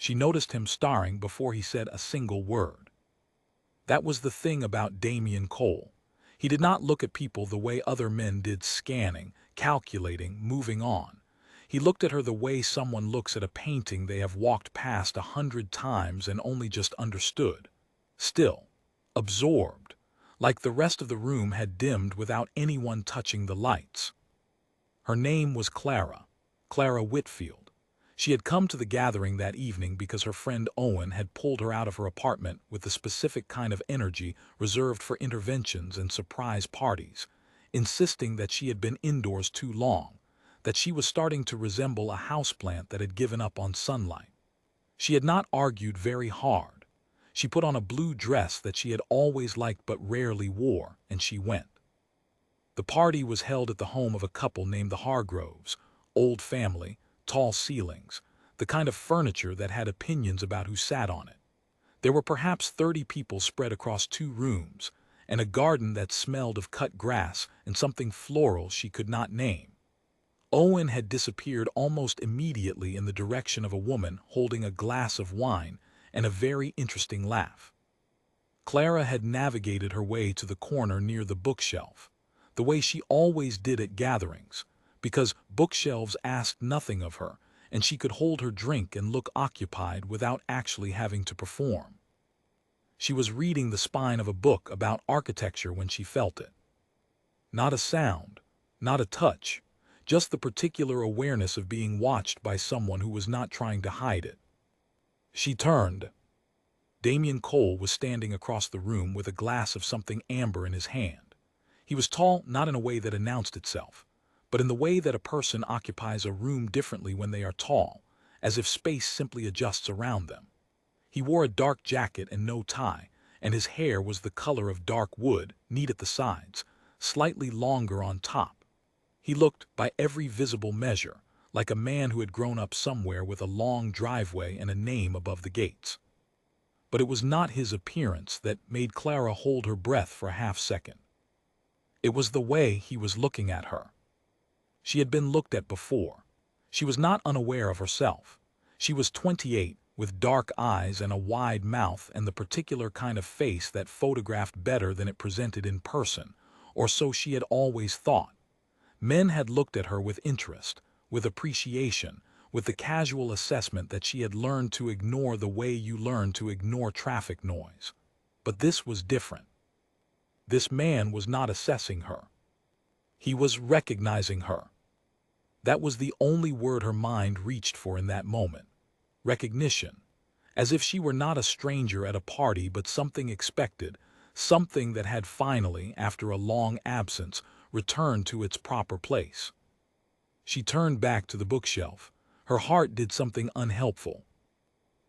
She noticed him staring before he said a single word. That was the thing about Damian Cole. He did not look at people the way other men did, scanning, calculating, moving on. He looked at her the way someone looks at a painting they have walked past 100 times and only just understood. Still, absorbed, like the rest of the room had dimmed without anyone touching the lights. Her name was Clara, Clara Whitfield. She had come to the gathering that evening because her friend Owen had pulled her out of her apartment with the specific kind of energy reserved for interventions and surprise parties, insisting that she had been indoors too long, that she was starting to resemble a houseplant that had given up on sunlight. She had not argued very hard. She put on a blue dress that she had always liked but rarely wore, and she went. The party was held at the home of a couple named the Hargroves, old family, tall ceilings, the kind of furniture that had opinions about who sat on it. There were perhaps 30 people spread across 2 rooms, and a garden that smelled of cut grass and something floral she could not name. Owen had disappeared almost immediately in the direction of a woman holding a glass of wine and a very interesting laugh. Clara had navigated her way to the corner near the bookshelf, the way she always did at gatherings, because bookshelves asked nothing of her, and she could hold her drink and look occupied without actually having to perform. She was reading the spine of a book about architecture when she felt it. Not a sound, not a touch, just the particular awareness of being watched by someone who was not trying to hide it. She turned. Damian Cole was standing across the room with a glass of something amber in his hand. He was tall, not in a way that announced itself, but in the way that a person occupies a room differently when they are tall, as if space simply adjusts around them. He wore a dark jacket and no tie, and his hair was the color of dark wood, neat at the sides, slightly longer on top. He looked, by every visible measure, like a man who had grown up somewhere with a long driveway and a name above the gates. But it was not his appearance that made Clara hold her breath for a half-second. It was the way he was looking at her. She had been looked at before. She was not unaware of herself. She was 28, with dark eyes and a wide mouth and the particular kind of face that photographed better than it presented in person, or so she had always thought. Men had looked at her with interest, with appreciation, with the casual assessment that she had learned to ignore the way you learn to ignore traffic noise. But this was different. This man was not assessing her. He was recognizing her. That was the only word her mind reached for in that moment. Recognition. As if she were not a stranger at a party but something expected, something that had finally, after a long absence, returned to its proper place. She turned back to the bookshelf. Her heart did something unhelpful.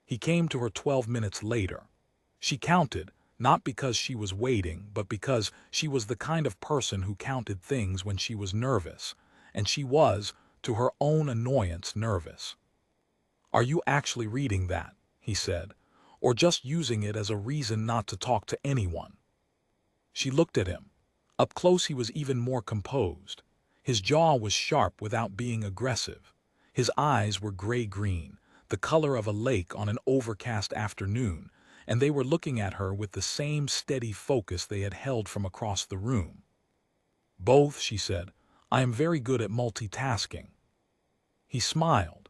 He came to her 12 minutes later. She counted, not because she was waiting, but because she was the kind of person who counted things when she was nervous, and she was, to her own annoyance, nervous. "Are you actually reading that?" he said, "or just using it as a reason not to talk to anyone?" She looked at him. Up close he was even more composed. His jaw was sharp without being aggressive. His eyes were gray-green, the color of a lake on an overcast afternoon, and they were looking at her with the same steady focus they had held from across the room. "Both," she said. "I am very good at multitasking." He smiled.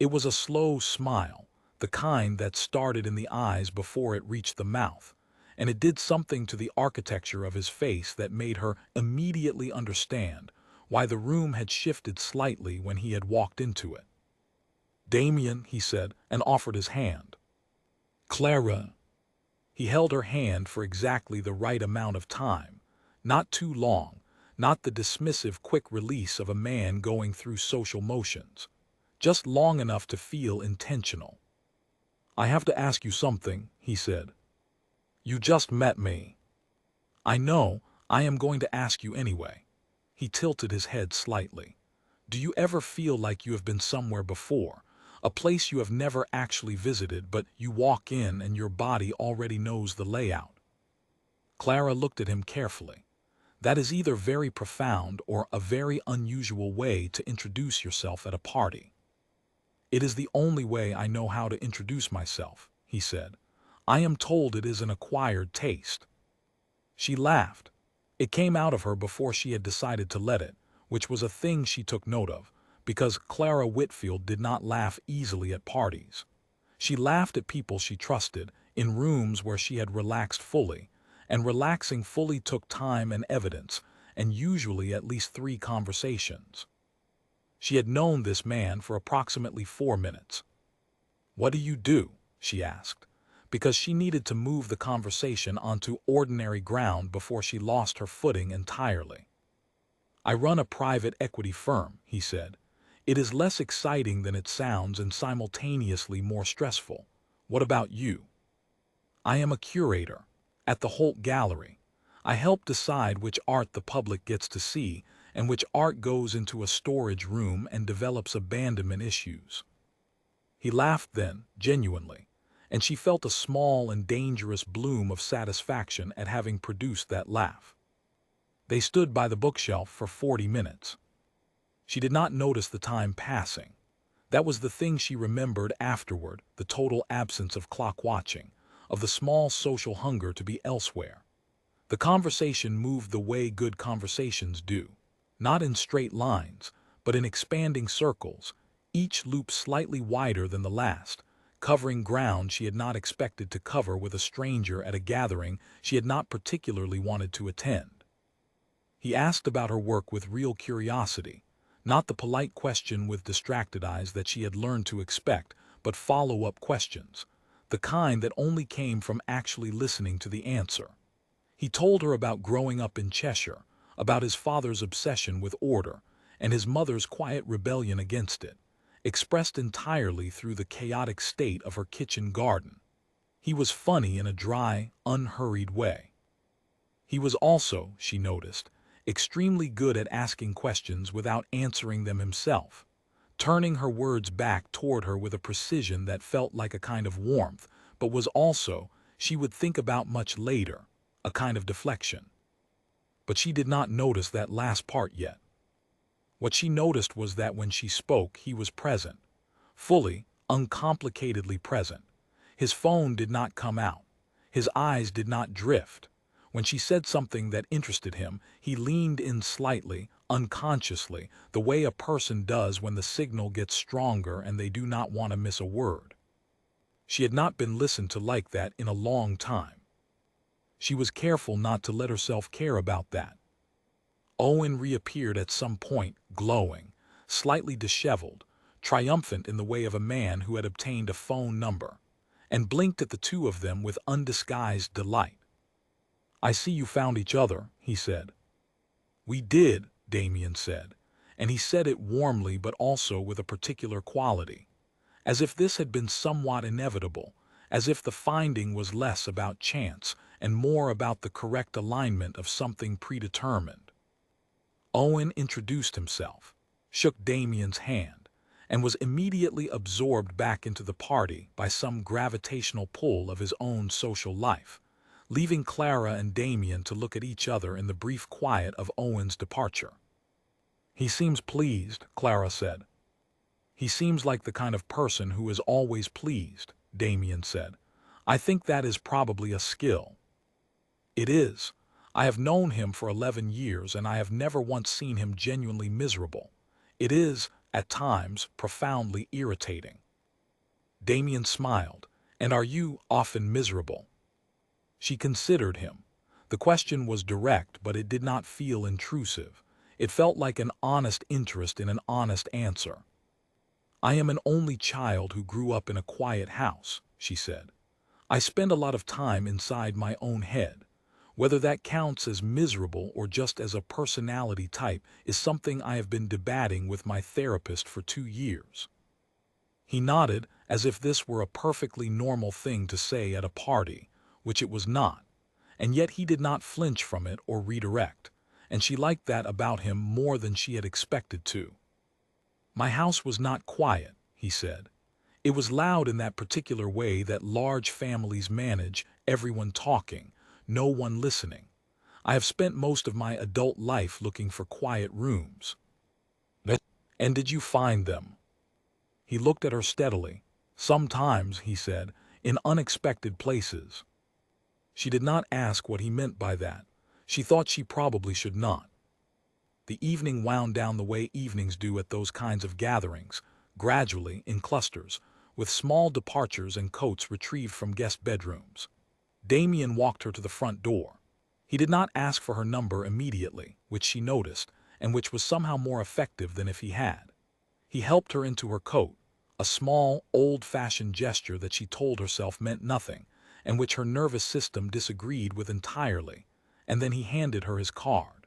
It was a slow smile, the kind that started in the eyes before it reached the mouth, and it did something to the architecture of his face that made her immediately understand why the room had shifted slightly when he had walked into it. "Damien," he said, and offered his hand. "Clara." He held her hand for exactly the right amount of time, not too long, not the dismissive quick release of a man going through social motions, just long enough to feel intentional. "I have to ask you something," he said. "You just met me." "I know, I am going to ask you anyway." He tilted his head slightly. "Do you ever feel like you have been somewhere before, a place you have never actually visited, but you walk in and your body already knows the layout?" Clara looked at him carefully. That is either very profound or a very unusual way to introduce yourself at a party. It is the only way I know how to introduce myself, he said. I am told it is an acquired taste. She laughed. It came out of her before she had decided to let it, which was a thing she took note of, because Clara Whitfield did not laugh easily at parties. She laughed at people she trusted, in rooms where she had relaxed fully, and relaxing fully took time and evidence, and usually at least 3 conversations. She had known this man for approximately 4 minutes. "What do you do?" she asked, because she needed to move the conversation onto ordinary ground before she lost her footing entirely. "I run a private equity firm," he said. "It is less exciting than it sounds and simultaneously more stressful. What about you?" "I am a curator at the Holt Gallery. I help decide which art the public gets to see and which art goes into a storage room and develops abandonment issues." He laughed then, genuinely, and she felt a small and dangerous bloom of satisfaction at having produced that laugh. They stood by the bookshelf for 40 minutes. She did not notice the time passing. That was the thing she remembered afterward, the total absence of clock watching, of the small social hunger to be elsewhere. The conversation moved the way good conversations do, not in straight lines, but in expanding circles, each loop slightly wider than the last, covering ground she had not expected to cover with a stranger at a gathering she had not particularly wanted to attend. He asked about her work with real curiosity, not the polite question with distracted eyes that she had learned to expect, but follow-up questions, the kind that only came from actually listening to the answer. He told her about growing up in Cheshire, about his father's obsession with order, and his mother's quiet rebellion against it, expressed entirely through the chaotic state of her kitchen garden. He was funny in a dry, unhurried way. He was also, she noticed, extremely good at asking questions without answering them himself, turning her words back toward her with a precision that felt like a kind of warmth, but was also, she would think about much later, a kind of deflection. But she did not notice that last part yet. What she noticed was that when she spoke, he was present, fully, uncomplicatedly present. His phone did not come out. His eyes did not drift. When she said something that interested him, he leaned in slightly, unconsciously, the way a person does when the signal gets stronger and they do not want to miss a word. She had not been listened to like that in a long time. She was careful not to let herself care about that. Owen reappeared at some point, glowing, slightly disheveled, triumphant in the way of a man who had obtained a phone number, and blinked at the two of them with undisguised delight. "I see you found each other," he said. "We did," Damien said, and he said it warmly but also with a particular quality, as if this had been somewhat inevitable, as if the finding was less about chance and more about the correct alignment of something predetermined. Owen introduced himself, shook Damien's hand, and was immediately absorbed back into the party by some gravitational pull of his own social life, leaving Clara and Damien to look at each other in the brief quiet of Owen's departure. "He seems pleased," Clara said. "He seems like the kind of person who is always pleased," Damien said. "I think that is probably a skill." "It is. I have known him for 11 years and I have never once seen him genuinely miserable. It is, at times, profoundly irritating." Damien smiled. "And are you often miserable?" She considered him. The question was direct, but it did not feel intrusive. It felt like an honest interest in an honest answer. "I am an only child who grew up in a quiet house," she said. "I spend a lot of time inside my own head. Whether that counts as miserable or just as a personality type is something I have been debating with my therapist for 2 years." He nodded as if this were a perfectly normal thing to say at a party, which it was not, and yet he did not flinch from it or redirect, and she liked that about him more than she had expected to. "My house was not quiet," he said. "It was loud in that particular way that large families manage, everyone talking, no one listening. I have spent most of my adult life looking for quiet rooms." "And did you find them?" He looked at her steadily. Sometimes, he said, in unexpected places. She did not ask what he meant by that. She thought she probably should not. The evening wound down the way evenings do at those kinds of gatherings, gradually, in clusters, with small departures and coats retrieved from guest bedrooms. Damien walked her to the front door. He did not ask for her number immediately, which she noticed, and which was somehow more effective than if he had. He helped her into her coat, a small, old-fashioned gesture that she told herself meant nothing, and which her nervous system disagreed with entirely, and then he handed her his card.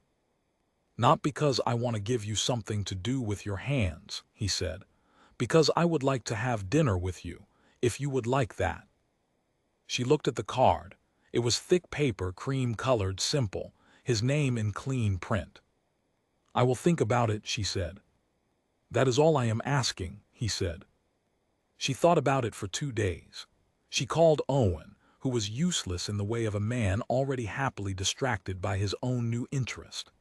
"Not because I want to give you something to do with your hands," he said, "because I would like to have dinner with you, if you would like that." She looked at the card. It was thick paper, cream-colored, simple, his name in clean print. "I will think about it," she said. "That is all I am asking," he said. She thought about it for 2 days. She called Owen, who was useless in the way of a man already happily distracted by his own new interest.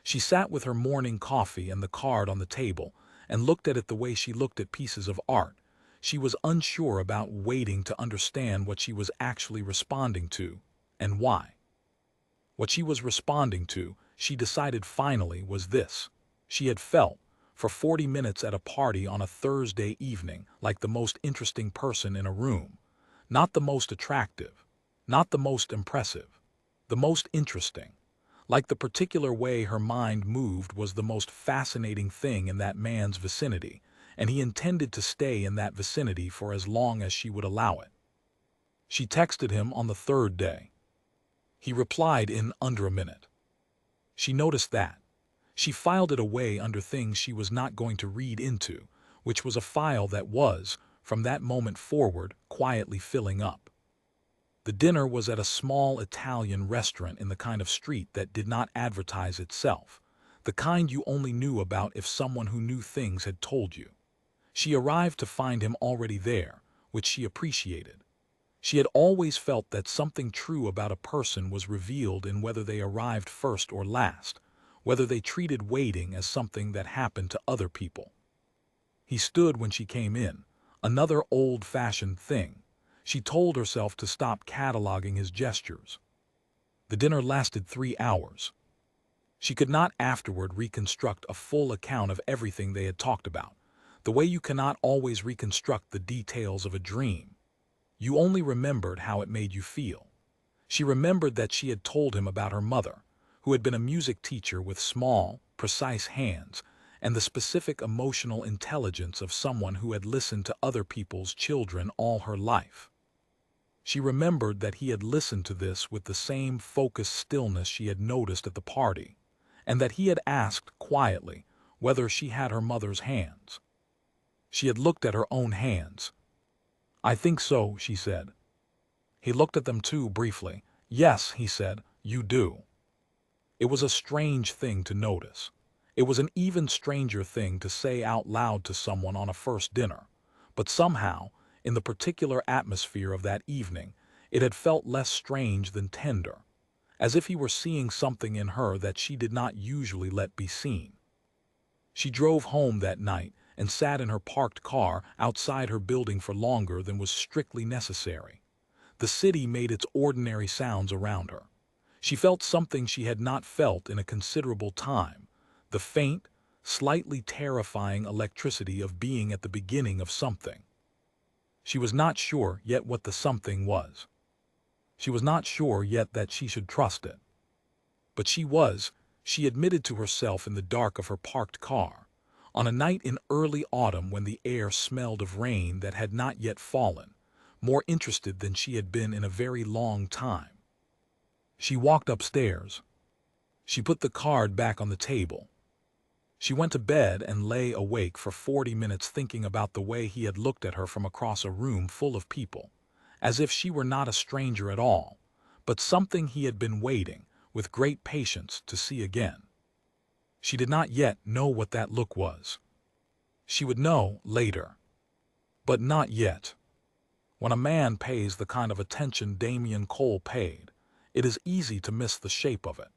She sat with her morning coffee and the card on the table and looked at it the way she looked at pieces of art. She was unsure about waiting to understand what she was actually responding to and why. What she was responding to, she decided finally, was this. She had felt, for 40 minutes at a party on a Thursday evening, like the most interesting person in a room. Not the most attractive, not the most impressive, the most interesting. Like the particular way her mind moved was the most fascinating thing in that man's vicinity, and he intended to stay in that vicinity for as long as she would allow it. She texted him on the 3rd day. He replied in under a minute. She noticed that. She filed it away under things she was not going to read into, which was a file that was, from that moment forward, quietly filling up. The dinner was at a small Italian restaurant in the kind of street that did not advertise itself, the kind you only knew about if someone who knew things had told you. She arrived to find him already there, which she appreciated. She had always felt that something true about a person was revealed in whether they arrived first or last, whether they treated waiting as something that happened to other people. He stood when she came in, another old-fashioned thing. She told herself to stop cataloging his gestures. The dinner lasted 3 hours. She could not afterward reconstruct a full account of everything they had talked about, the way you cannot always reconstruct the details of a dream. You only remembered how it made you feel. She remembered that she had told him about her mother, who had been a music teacher with small, precise hands, and the specific emotional intelligence of someone who had listened to other people's children all her life. She remembered that he had listened to this with the same focused stillness she had noticed at the party, and that he had asked quietly whether she had her mother's hands. She had looked at her own hands. "I think so," she said. He looked at them too briefly. "Yes," he said, "you do." It was a strange thing to notice. It was an even stranger thing to say out loud to someone on a first dinner, but somehow, in the particular atmosphere of that evening, it had felt less strange than tender, as if he were seeing something in her that she did not usually let be seen. She drove home that night and sat in her parked car outside her building for longer than was strictly necessary. The city made its ordinary sounds around her. She felt something she had not felt in a considerable time, the faint, slightly terrifying electricity of being at the beginning of something. She was not sure yet what the something was. She was not sure yet that she should trust it. But she admitted to herself in the dark of her parked car, on a night in early autumn when the air smelled of rain that had not yet fallen, more interested than she had been in a very long time. She walked upstairs. She put the card back on the table. She went to bed and lay awake for 40 minutes thinking about the way he had looked at her from across a room full of people, as if she were not a stranger at all, but something he had been waiting, with great patience, to see again. She did not yet know what that look was. She would know later. But not yet. When a man pays the kind of attention Damien Cole paid, it is easy to miss the shape of it.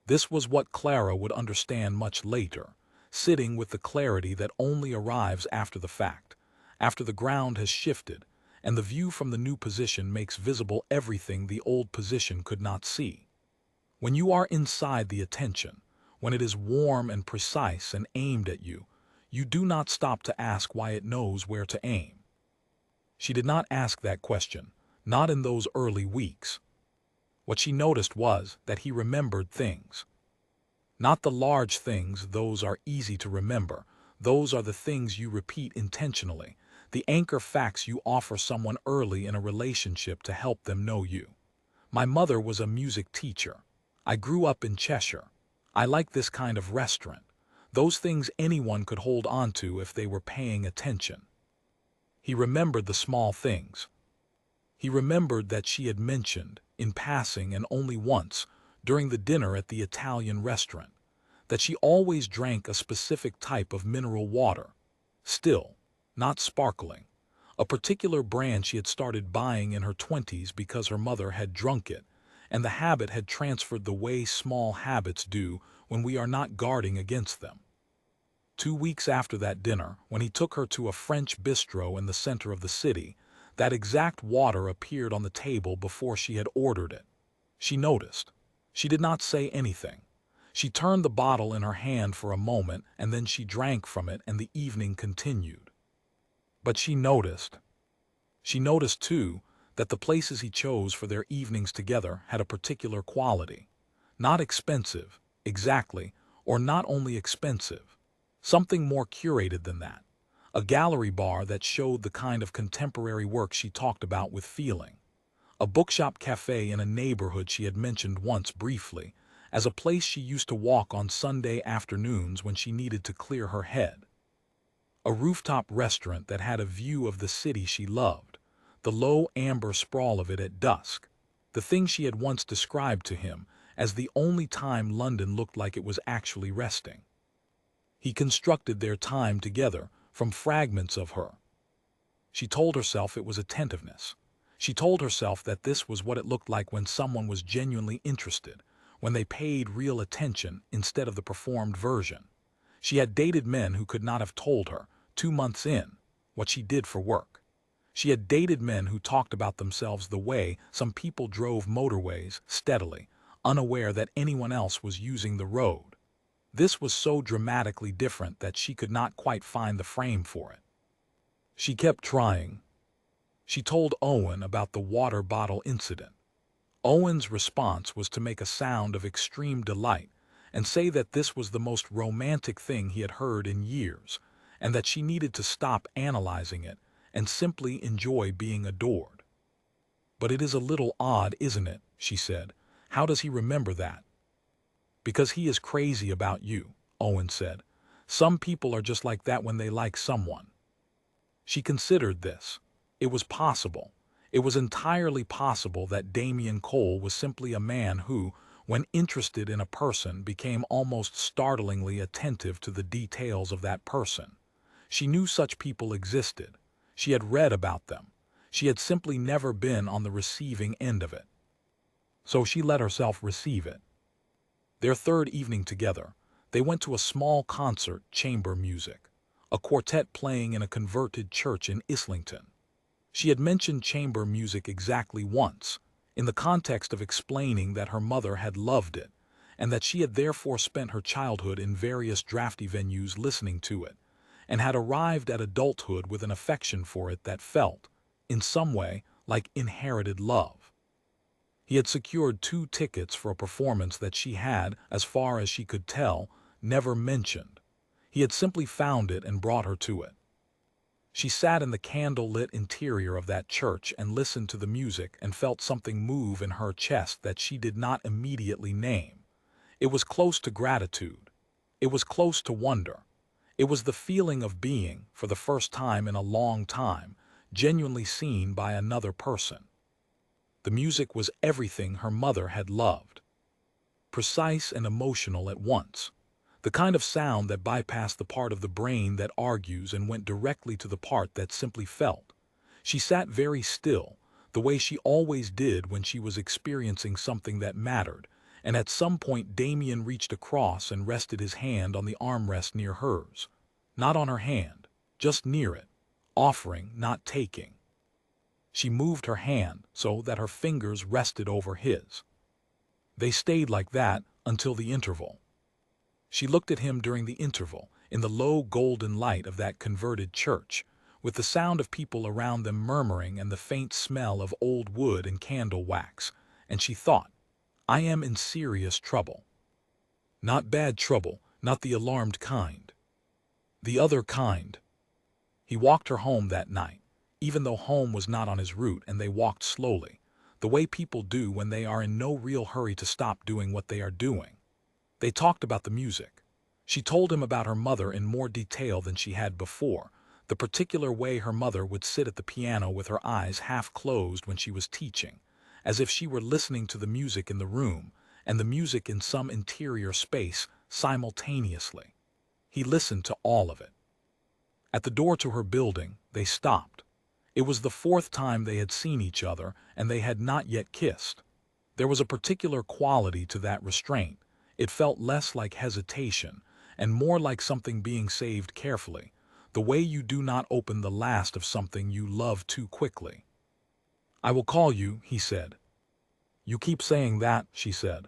This was what Clara would understand much later, sitting with the clarity that only arrives after the fact, after the ground has shifted, and the view from the new position makes visible everything the old position could not see. When you are inside the attention, when it is warm and precise and aimed at you, you do not stop to ask why it knows where to aim. She did not ask that question, not in those early weeks. What she noticed was that he remembered things. Not the large things, those are easy to remember. Those are the things you repeat intentionally, the anchor facts you offer someone early in a relationship to help them know you. My mother was a music teacher. I grew up in Cheshire. I like this kind of restaurant. Those things anyone could hold on to if they were paying attention. He remembered the small things. He remembered that she had mentioned, in passing and only once, during the dinner at the Italian restaurant, that she always drank a specific type of mineral water, still, not sparkling, a particular brand she had started buying in her 20s because her mother had drunk it, and the habit had transferred the way small habits do when we are not guarding against them. 2 weeks after that dinner, when he took her to a French bistro in the center of the city, that exact water appeared on the table before she had ordered it. She noticed. She did not say anything. She turned the bottle in her hand for a moment, and then she drank from it, and the evening continued. But she noticed. She noticed, too, that the places he chose for their evenings together had a particular quality. Not expensive, exactly, or not only expensive. Something more curated than that. A gallery bar that showed the kind of contemporary work she talked about with feeling. A bookshop cafe in a neighborhood she had mentioned once briefly, as a place she used to walk on Sunday afternoons when she needed to clear her head. A rooftop restaurant that had a view of the city she loved, the low amber sprawl of it at dusk, the thing she had once described to him as the only time London looked like it was actually resting. He constructed their time together from fragments of her. She told herself it was attentiveness. She told herself that this was what it looked like when someone was genuinely interested, when they paid real attention instead of the performed version. She had dated men who could not have told her, 2 months in, what she did for work. She had dated men who talked about themselves the way some people drove motorways steadily, unaware that anyone else was using the road. This was so dramatically different that she could not quite find the frame for it. She kept trying. She told Owen about the water bottle incident. Owen's response was to make a sound of extreme delight and say that this was the most romantic thing he had heard in years, and that she needed to stop analyzing it and simply enjoy being adored. "But it is a little odd, isn't it?" she said. "How does he remember that?" "Because he is crazy about you," Owen said. "Some people are just like that when they like someone." She considered this. It was possible. It was entirely possible that Damien Cole was simply a man who, when interested in a person, became almost startlingly attentive to the details of that person. She knew such people existed. She had read about them. She had simply never been on the receiving end of it. So she let herself receive it. Their third evening together, they went to a small concert, chamber music, a quartet playing in a converted church in Islington. She had mentioned chamber music exactly once, in the context of explaining that her mother had loved it, and that she had therefore spent her childhood in various drafty venues listening to it, and had arrived at adulthood with an affection for it that felt, in some way, like inherited love. He had secured 2 tickets for a performance that she had, as far as she could tell, never mentioned. He had simply found it and brought her to it. She sat in the candle-lit interior of that church and listened to the music and felt something move in her chest that she did not immediately name. It was close to gratitude. It was close to wonder. It was the feeling of being, for the first time in a long time, genuinely seen by another person. The music was everything her mother had loved. Precise and emotional at once. The kind of sound that bypassed the part of the brain that argues and went directly to the part that simply felt. She sat very still, the way she always did when she was experiencing something that mattered, and at some point Damien reached across and rested his hand on the armrest near hers. Not on her hand, just near it, offering, not taking. She moved her hand so that her fingers rested over his. They stayed like that until the interval. She looked at him during the interval, in the low golden light of that converted church, with the sound of people around them murmuring and the faint smell of old wood and candle wax, and she thought, I am in serious trouble. Not bad trouble, not the alarmed kind. The other kind. He walked her home that night, even though home was not on his route, and they walked slowly, the way people do when they are in no real hurry to stop doing what they are doing. They talked about the music. She told him about her mother in more detail than she had before, the particular way her mother would sit at the piano with her eyes half closed when she was teaching, as if she were listening to the music in the room and the music in some interior space simultaneously. He listened to all of it. At the door to her building, they stopped. It was the fourth time they had seen each other, and they had not yet kissed. There was a particular quality to that restraint. It felt less like hesitation, and more like something being saved carefully, the way you do not open the last of something you love too quickly. I will call you, he said. You keep saying that, she said.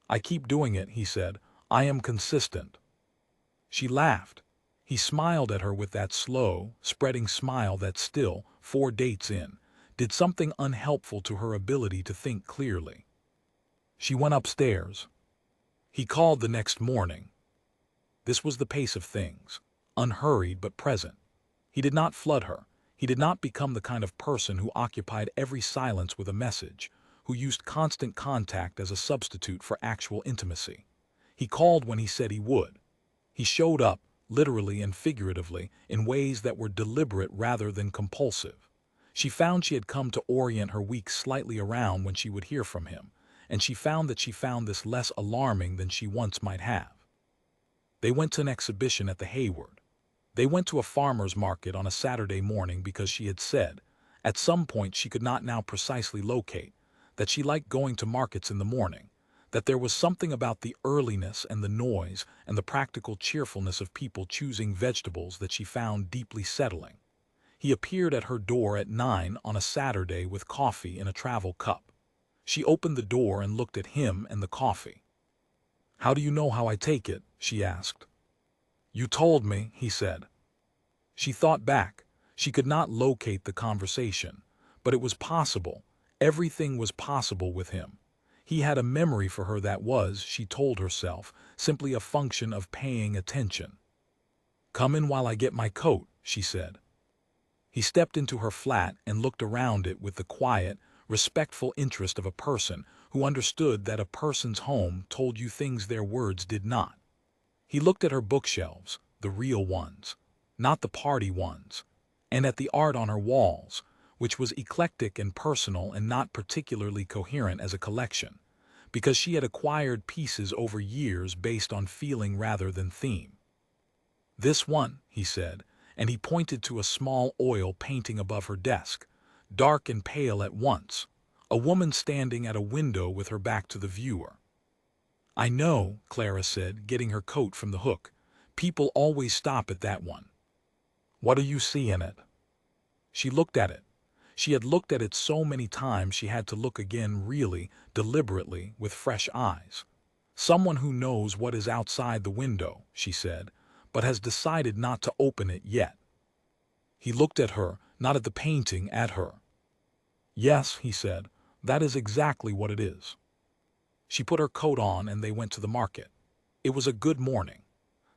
I keep doing it, he said. I am consistent. She laughed. He smiled at her with that slow, spreading smile that still, 4 dates in, did something unhelpful to her ability to think clearly. She went upstairs. He called the next morning. This was the pace of things, unhurried but present. He did not flood her. He did not become the kind of person who occupied every silence with a message, who used constant contact as a substitute for actual intimacy. He called when he said he would. He showed up, literally and figuratively, in ways that were deliberate rather than compulsive. She found she had come to orient her week slightly around when she would hear from him, and she found this less alarming than she once might have. They went to an exhibition at the Hayward. They went to a farmer's market on a Saturday morning because she had said, at some point she could not now precisely locate, that she liked going to markets in the morning, that there was something about the earliness and the noise and the practical cheerfulness of people choosing vegetables that she found deeply settling. He appeared at her door at 9 on a Saturday with coffee in a travel cup. She opened the door and looked at him and the coffee. How do you know how I take it? She asked. You told me, he said. She thought back. She could not locate the conversation, but it was possible. Everything was possible with him. He had a memory for her that was, she told herself, simply a function of paying attention. Come in while I get my coat, she said. He stepped into her flat and looked around it with the quiet, respectful interest of a person who understood that a person's home told you things their words did not. He looked at her bookshelves, the real ones, not the party ones, and at the art on her walls, which was eclectic and personal and not particularly coherent as a collection, because she had acquired pieces over years based on feeling rather than theme. This one, he said, and he pointed to a small oil painting above her desk, dark and pale at once, a woman standing at a window with her back to the viewer. I know, Clara said, getting her coat from the hook. People always stop at that one. What do you see in it? She looked at it. She had looked at it so many times she had to look again really, deliberately, with fresh eyes. Someone who knows what is outside the window, she said, but has decided not to open it yet. He looked at her, not at the painting, at her. Yes, he said, that is exactly what it is. She put her coat on and they went to the market. It was a good morning.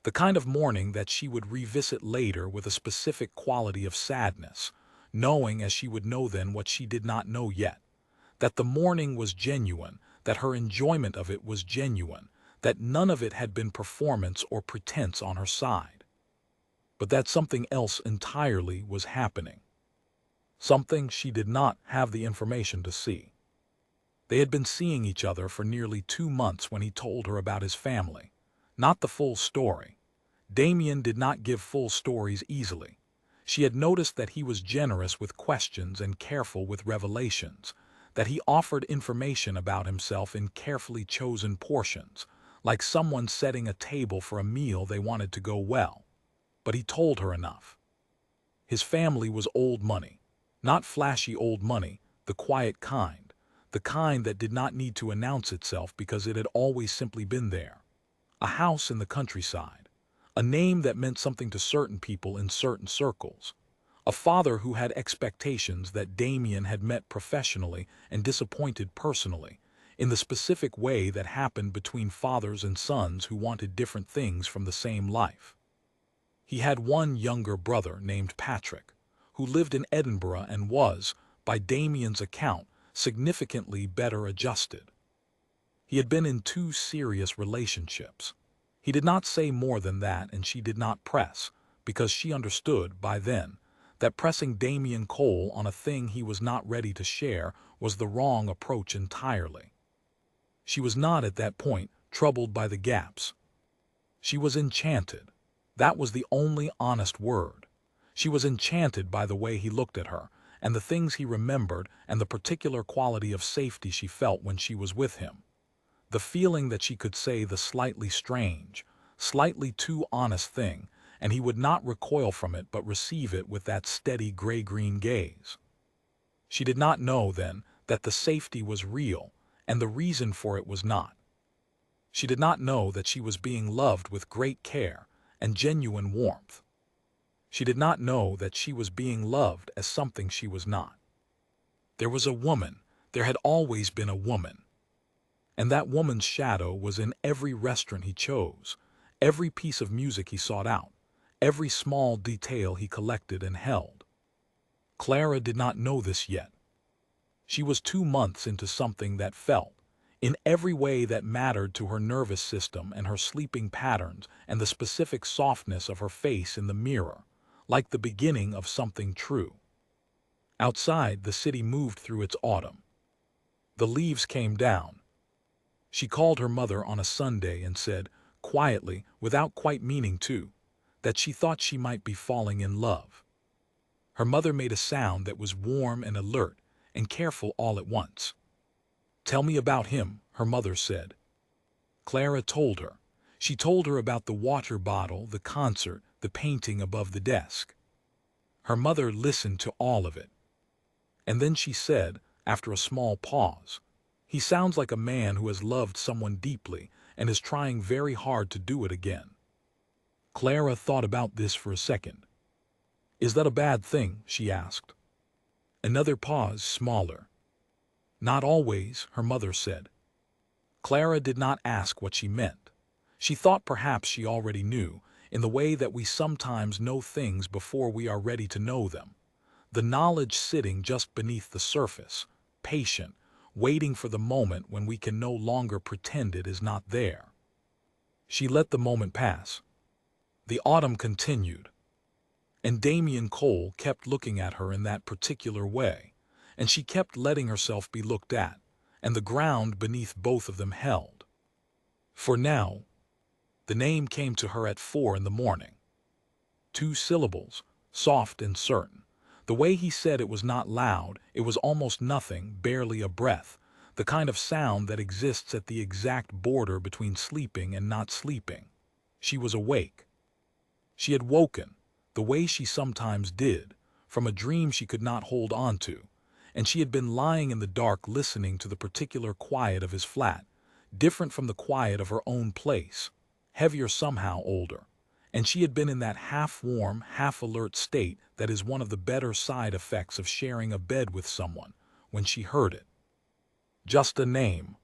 The kind of morning that she would revisit later with a specific quality of sadness, knowing as she would know then what she did not know yet, that the morning was genuine, that her enjoyment of it was genuine, that none of it had been performance or pretense on her side. But that something else entirely was happening. Something she did not have the information to see. They had been seeing each other for nearly 2 months when he told her about his family. Not the full story. Damien did not give full stories easily. She had noticed that he was generous with questions and careful with revelations, that he offered information about himself in carefully chosen portions, like someone setting a table for a meal they wanted to go well. But he told her enough. His family was old money, not flashy old money, the quiet kind, the kind that did not need to announce itself because it had always simply been there. A house in the countryside, a name that meant something to certain people in certain circles, a father who had expectations that Damien had met professionally and disappointed personally, in the specific way that happened between fathers and sons who wanted different things from the same life. He had one younger brother named Patrick, who lived in Edinburgh and was, by Damien's account, significantly better adjusted. He had been in 2 serious relationships. He did not say more than that, and she did not press, because she understood, by then, that pressing Damien Cole on a thing he was not ready to share was the wrong approach entirely. She was not, at that point, troubled by the gaps. She was enchanted. That was the only honest word. She was enchanted by the way he looked at her, and the things he remembered, and the particular quality of safety she felt when she was with him. The feeling that she could say the slightly strange, slightly too honest thing, and he would not recoil from it but receive it with that steady gray-green gaze. She did not know, then, that the safety was real, and the reason for it was not. She did not know that she was being loved with great care and genuine warmth. She did not know that she was being loved as something she was not. There was a woman, there had always been a woman. And that woman's shadow was in every restaurant he chose, every piece of music he sought out, every small detail he collected and held. Clara did not know this yet. She was 2 months into something that felt, in every way that mattered to her nervous system and her sleeping patterns and the specific softness of her face in the mirror, like the beginning of something true. Outside, the city moved through its autumn. The leaves came down. She called her mother on a Sunday and said, quietly, without quite meaning to, that she thought she might be falling in love. Her mother made a sound that was warm and alert and careful all at once. "Tell me about him," her mother said. Clara told her. She told her about the water bottle, the concert, the painting above the desk. Her mother listened to all of it. And then she said, after a small pause, "He sounds like a man who has loved someone deeply and is trying very hard to do it again." Clara thought about this for a second. "Is that a bad thing?" she asked. Another pause, smaller. "Not always," her mother said. Clara did not ask what she meant. She thought perhaps she already knew, in the way that we sometimes know things before we are ready to know them. The knowledge sitting just beneath the surface, patient, waiting for the moment when we can no longer pretend it is not there. She let the moment pass. The autumn continued. And Damien Cole kept looking at her in that particular way, and she kept letting herself be looked at, and the ground beneath both of them held. For now, the name came to her at 4 in the morning. 2 syllables, soft and certain. The way he said it was not loud, it was almost nothing, barely a breath, the kind of sound that exists at the exact border between sleeping and not sleeping. She was awake. She had woken, the way she sometimes did, from a dream she could not hold on to, and she had been lying in the dark listening to the particular quiet of his flat, different from the quiet of her own place, heavier somehow, older, and she had been in that half-warm, half-alert state that is one of the better side effects of sharing a bed with someone, when she heard it. Just a name.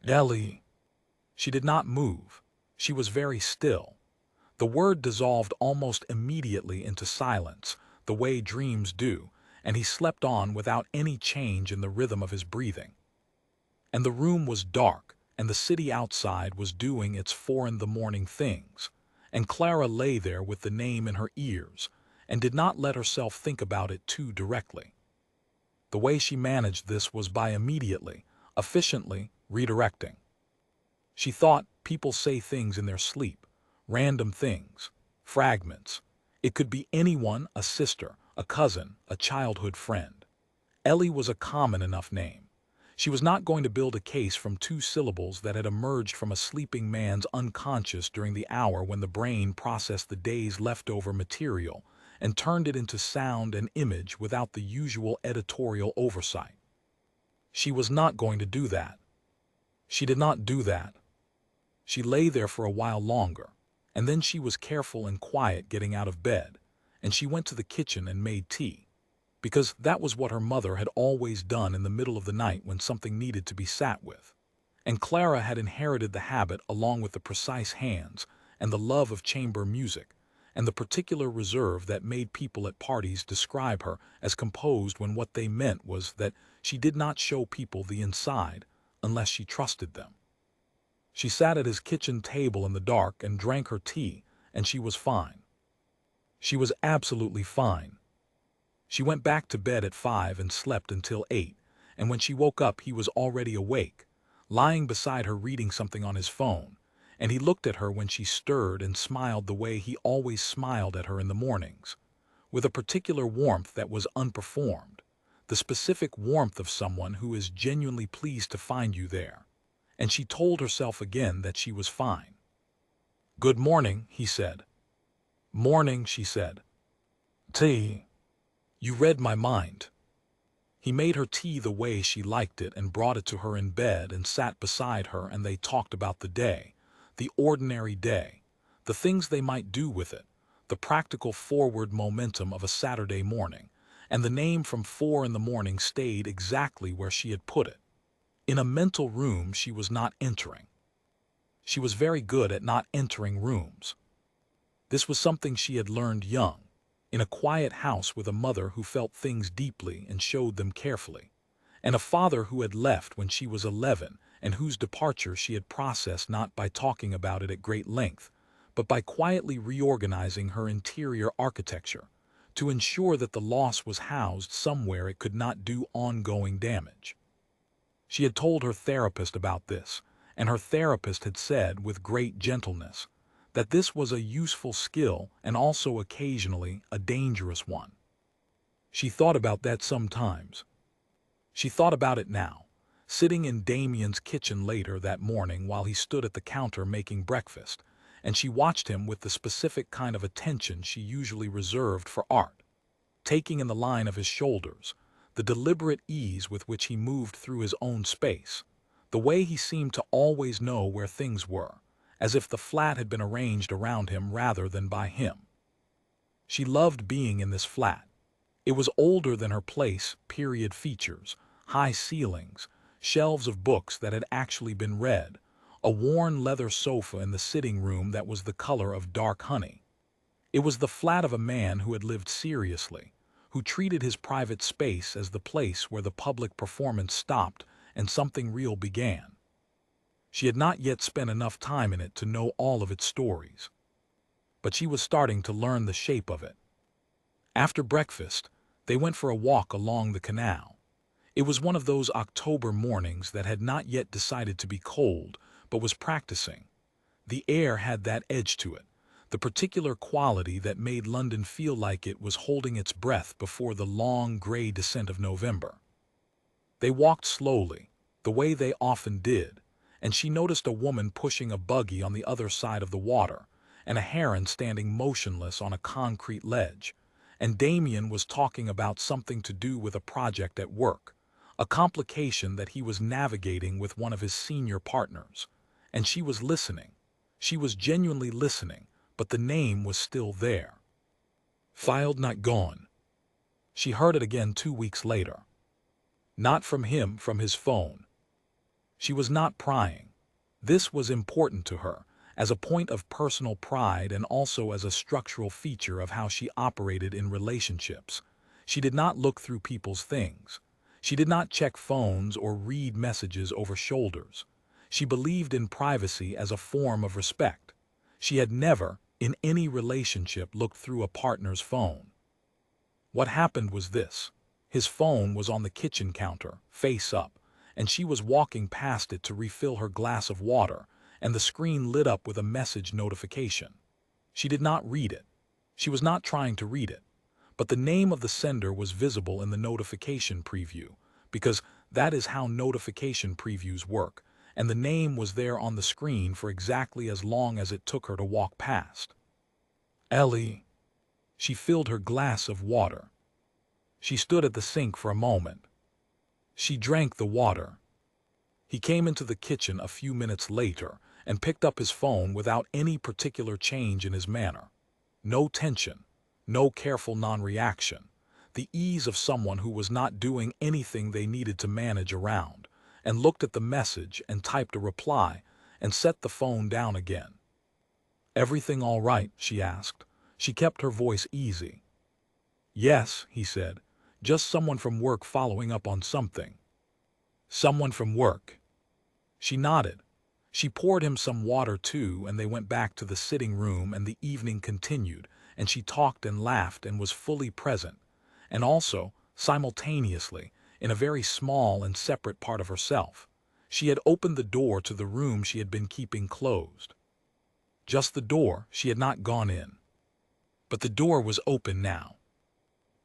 Ellie. She did not move. She was very still. The word dissolved almost immediately into silence, the way dreams do, and he slept on without any change in the rhythm of his breathing. And the room was dark, and the city outside was doing its 4 in the morning things, and Clara lay there with the name in her ears, and did not let herself think about it too directly. The way she managed this was by immediately, efficiently, redirecting. She thought people say things in their sleep, random things, fragments. It could be anyone, a sister, a cousin, a childhood friend. Ellie was a common enough name. She was not going to build a case from two syllables that had emerged from a sleeping man's unconscious during the hour when the brain processed the day's leftover material and turned it into sound and image without the usual editorial oversight. She was not going to do that. She did not do that. She lay there for a while longer, and then she was careful and quiet getting out of bed, and she went to the kitchen and made tea, because that was what her mother had always done in the middle of the night when something needed to be sat with. And Clara had inherited the habit along with the precise hands and the love of chamber music, and the particular reserve that made people at parties describe her as composed when what they meant was that she did not show people the inside unless she trusted them. She sat at his kitchen table in the dark and drank her tea, and she was fine. She was absolutely fine. She went back to bed at 5 and slept until 8, and when she woke up he was already awake, lying beside her reading something on his phone, and he looked at her when she stirred and smiled the way he always smiled at her in the mornings, with a particular warmth that was unperformed, the specific warmth of someone who is genuinely pleased to find you there. And she told herself again that she was fine. "Good morning," he said. "Morning," she said. "Tea. You read my mind." He made her tea the way she liked it and brought it to her in bed and sat beside her, and they talked about the day, the ordinary day, the things they might do with it, the practical forward momentum of a Saturday morning, and the name from 4 in the morning stayed exactly where she had put it. In a mental room she was not entering. She was very good at not entering rooms. This was something she had learned young, in a quiet house with a mother who felt things deeply and showed them carefully, and a father who had left when she was 11 and whose departure she had processed not by talking about it at great length, but by quietly reorganizing her interior architecture to ensure that the loss was housed somewhere it could not do ongoing damage. She had told her therapist about this, and her therapist had said with great gentleness that this was a useful skill and also occasionally a dangerous one. She thought about that sometimes. She thought about it now, sitting in Damien's kitchen later that morning while he stood at the counter making breakfast, and she watched him with the specific kind of attention she usually reserved for art, taking in the line of his shoulders, the deliberate ease with which he moved through his own space, the way he seemed to always know where things were, as if the flat had been arranged around him rather than by him. She loved being in this flat. It was older than her place, period features, high ceilings, shelves of books that had actually been read, a worn leather sofa in the sitting room that was the color of dark honey. It was the flat of a man who had lived seriously, who treated his private space as the place where the public performance stopped and something real began. She had not yet spent enough time in it to know all of its stories, but she was starting to learn the shape of it. After breakfast, they went for a walk along the canal. It was one of those October mornings that had not yet decided to be cold, but was practicing. The air had that edge to it, the particular quality that made London feel like it was holding its breath before the long gray descent of November. They walked slowly, the way they often did, and she noticed a woman pushing a buggy on the other side of the water, and a heron standing motionless on a concrete ledge, and Damien was talking about something to do with a project at work, a complication that he was navigating with one of his senior partners, and she was listening. She was genuinely listening, but the name was still there. Filed, not gone. She heard it again 2 weeks later. Not from him, from his phone. She was not prying. This was important to her, as a point of personal pride and also as a structural feature of how she operated in relationships. She did not look through people's things. She did not check phones or read messages over shoulders. She believed in privacy as a form of respect. She had never, in any relationship, looked through a partner's phone. What happened was this. His phone was on the kitchen counter, face up, and she was walking past it to refill her glass of water, and the screen lit up with a message notification. She did not read it. She was not trying to read it. But the name of the sender was visible in the notification preview, because That is how notification previews work, and the name was there on the screen for exactly as long as it took her to walk past. Ellie. She filled her glass of water. She stood at the sink for a moment. She drank the water. He came into the kitchen a few minutes later and picked up his phone without any particular change in his manner. No tension, no careful non-reaction. The ease of someone who was not doing anything they needed to manage around, and looked at the message and typed a reply and set the phone down again. "Everything all right?" she asked. She kept her voice easy. "Yes," he said. "Just someone from work following up on something." "Someone from work?" She nodded. She poured him some water too, and they went back to the sitting room, and the evening continued, and she talked and laughed and was fully present, and also, simultaneously, in a very small and separate part of herself. She had opened the door to the room she had been keeping closed. Just the door, she had not gone in. But the door was open now.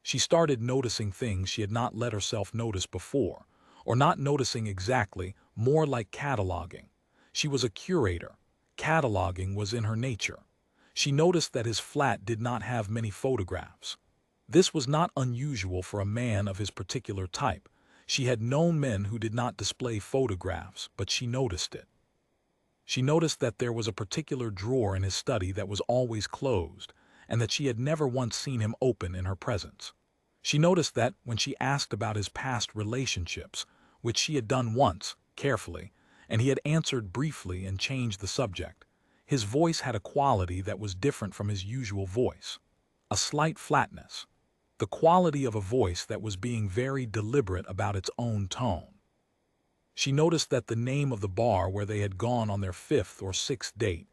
She started noticing things she had not let herself notice before, or not noticing exactly, more like cataloging. She was a curator. Cataloging was in her nature. She noticed that his flat did not have many photographs. This was not unusual for a man of his particular type. She had known men who did not display photographs, but she noticed it. She noticed that there was a particular drawer in his study that was always closed, and that she had never once seen him open in her presence. She noticed that when she asked about his past relationships, which she had done once, carefully, and he had answered briefly and changed the subject, his voice had a quality that was different from his usual voice. A slight flatness. The quality of a voice that was being very deliberate about its own tone. She noticed that the name of the bar where they had gone on their 5th or 6th date,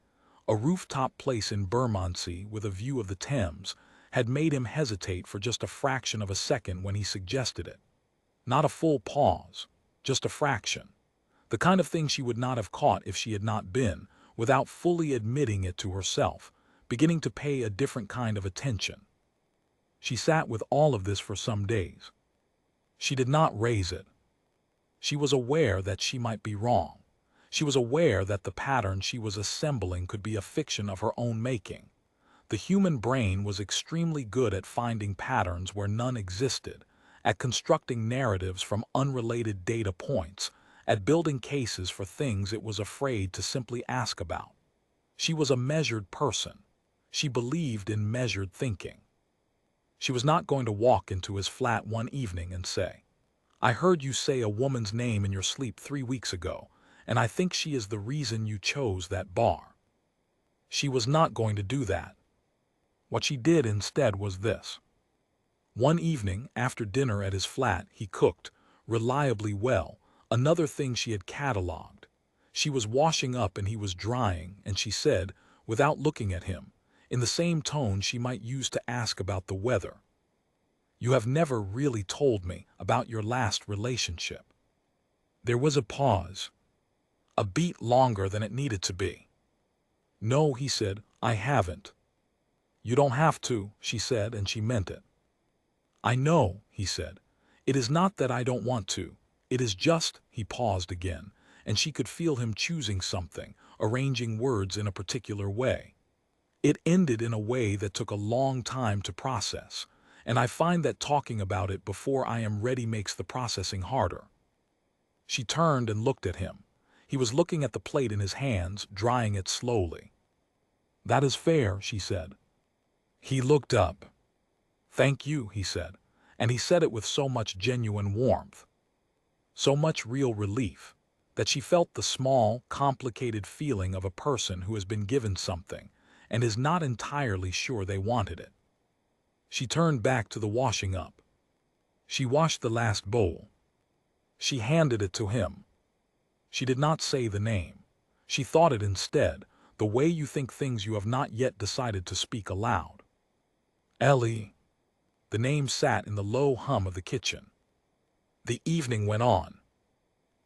a rooftop place in Bermondsey with a view of the Thames, had made him hesitate for just a fraction of a second when he suggested it. Not a full pause, just a fraction. The kind of thing she would not have caught if she had not been, without fully admitting it to herself, beginning to pay a different kind of attention. She sat with all of this for some days. She did not raise it. She was aware that she might be wrong. She was aware that the pattern she was assembling could be a fiction of her own making. The human brain was extremely good at finding patterns where none existed, at constructing narratives from unrelated data points, at building cases for things it was afraid to simply ask about. She was a measured person. She believed in measured thinking. She was not going to walk into his flat one evening and say, "I heard you say a woman's name in your sleep 3 weeks ago, and I think she is the reason you chose that bar." She was not going to do that. What she did instead was this. One evening, after dinner at his flat, he cooked, reliably well, another thing she had catalogued. She was washing up and he was drying, and she said, without looking at him, in the same tone she might use to ask about the weather, "You have never really told me about your last relationship." There was a pause, a beat longer than it needed to be. "No," he said, "I haven't." "You don't have to," she said, and she meant it. "I know," he said. "It is not that I don't want to. It is just—" He paused again, and she could feel him choosing something, arranging words in a particular way. It ended in a way that took a long time to process, and I find that talking about it before I am ready makes the processing harder. She turned and looked at him. He was looking at the plate in his hands, drying it slowly. "That is fair," she said. He looked up. "Thank you," he said, and he said it with so much genuine warmth, so much real relief, that she felt the small, complicated feeling of a person who has been given something and is not entirely sure they wanted it. She turned back to the washing up. She washed the last bowl. She handed it to him. She did not say the name. She thought it instead, the way you think things you have not yet decided to speak aloud. Ellie. The name sat in the low hum of the kitchen. The evening went on.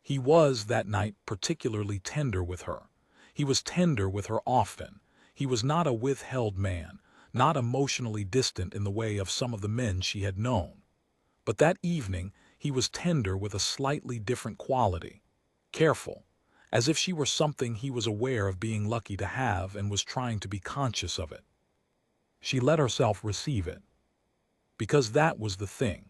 He was, that night, particularly tender with her. He was tender with her often. He was not a withheld man, not emotionally distant in the way of some of the men she had known. But that evening, He was tender with a slightly different quality. Careful, as if she were something he was aware of being lucky to have and was trying to be conscious of it. She let herself receive it. Because that was the thing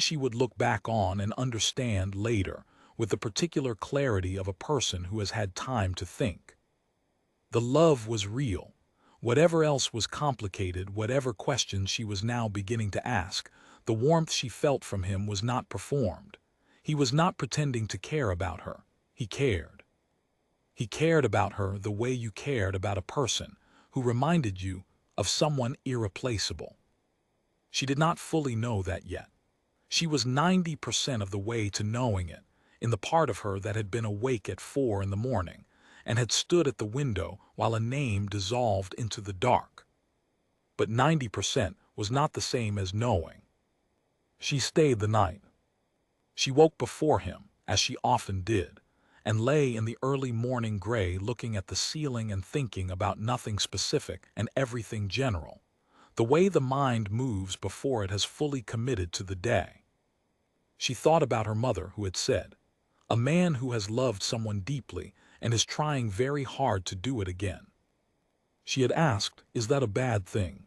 she would look back on and understand later with the particular clarity of a person who has had time to think. The love was real. Whatever else was complicated, whatever questions she was now beginning to ask, the warmth she felt from him was not performed. He was not pretending to care about her. He cared. He cared about her the way you cared about a person who reminded you of someone irreplaceable. She did not fully know that yet. She was 90% of the way to knowing it, in the part of her that had been awake at 4 in the morning and had stood at the window while a name dissolved into the dark. But 90% was not the same as knowing. She stayed the night. She woke before him, as she often did, and lay in the early morning gray looking at the ceiling and thinking about nothing specific and everything general, the way the mind moves before it has fully committed to the day. She thought about her mother who had said, "A man who has loved someone deeply and is trying very hard to do it again." She had asked, "Is that a bad thing?"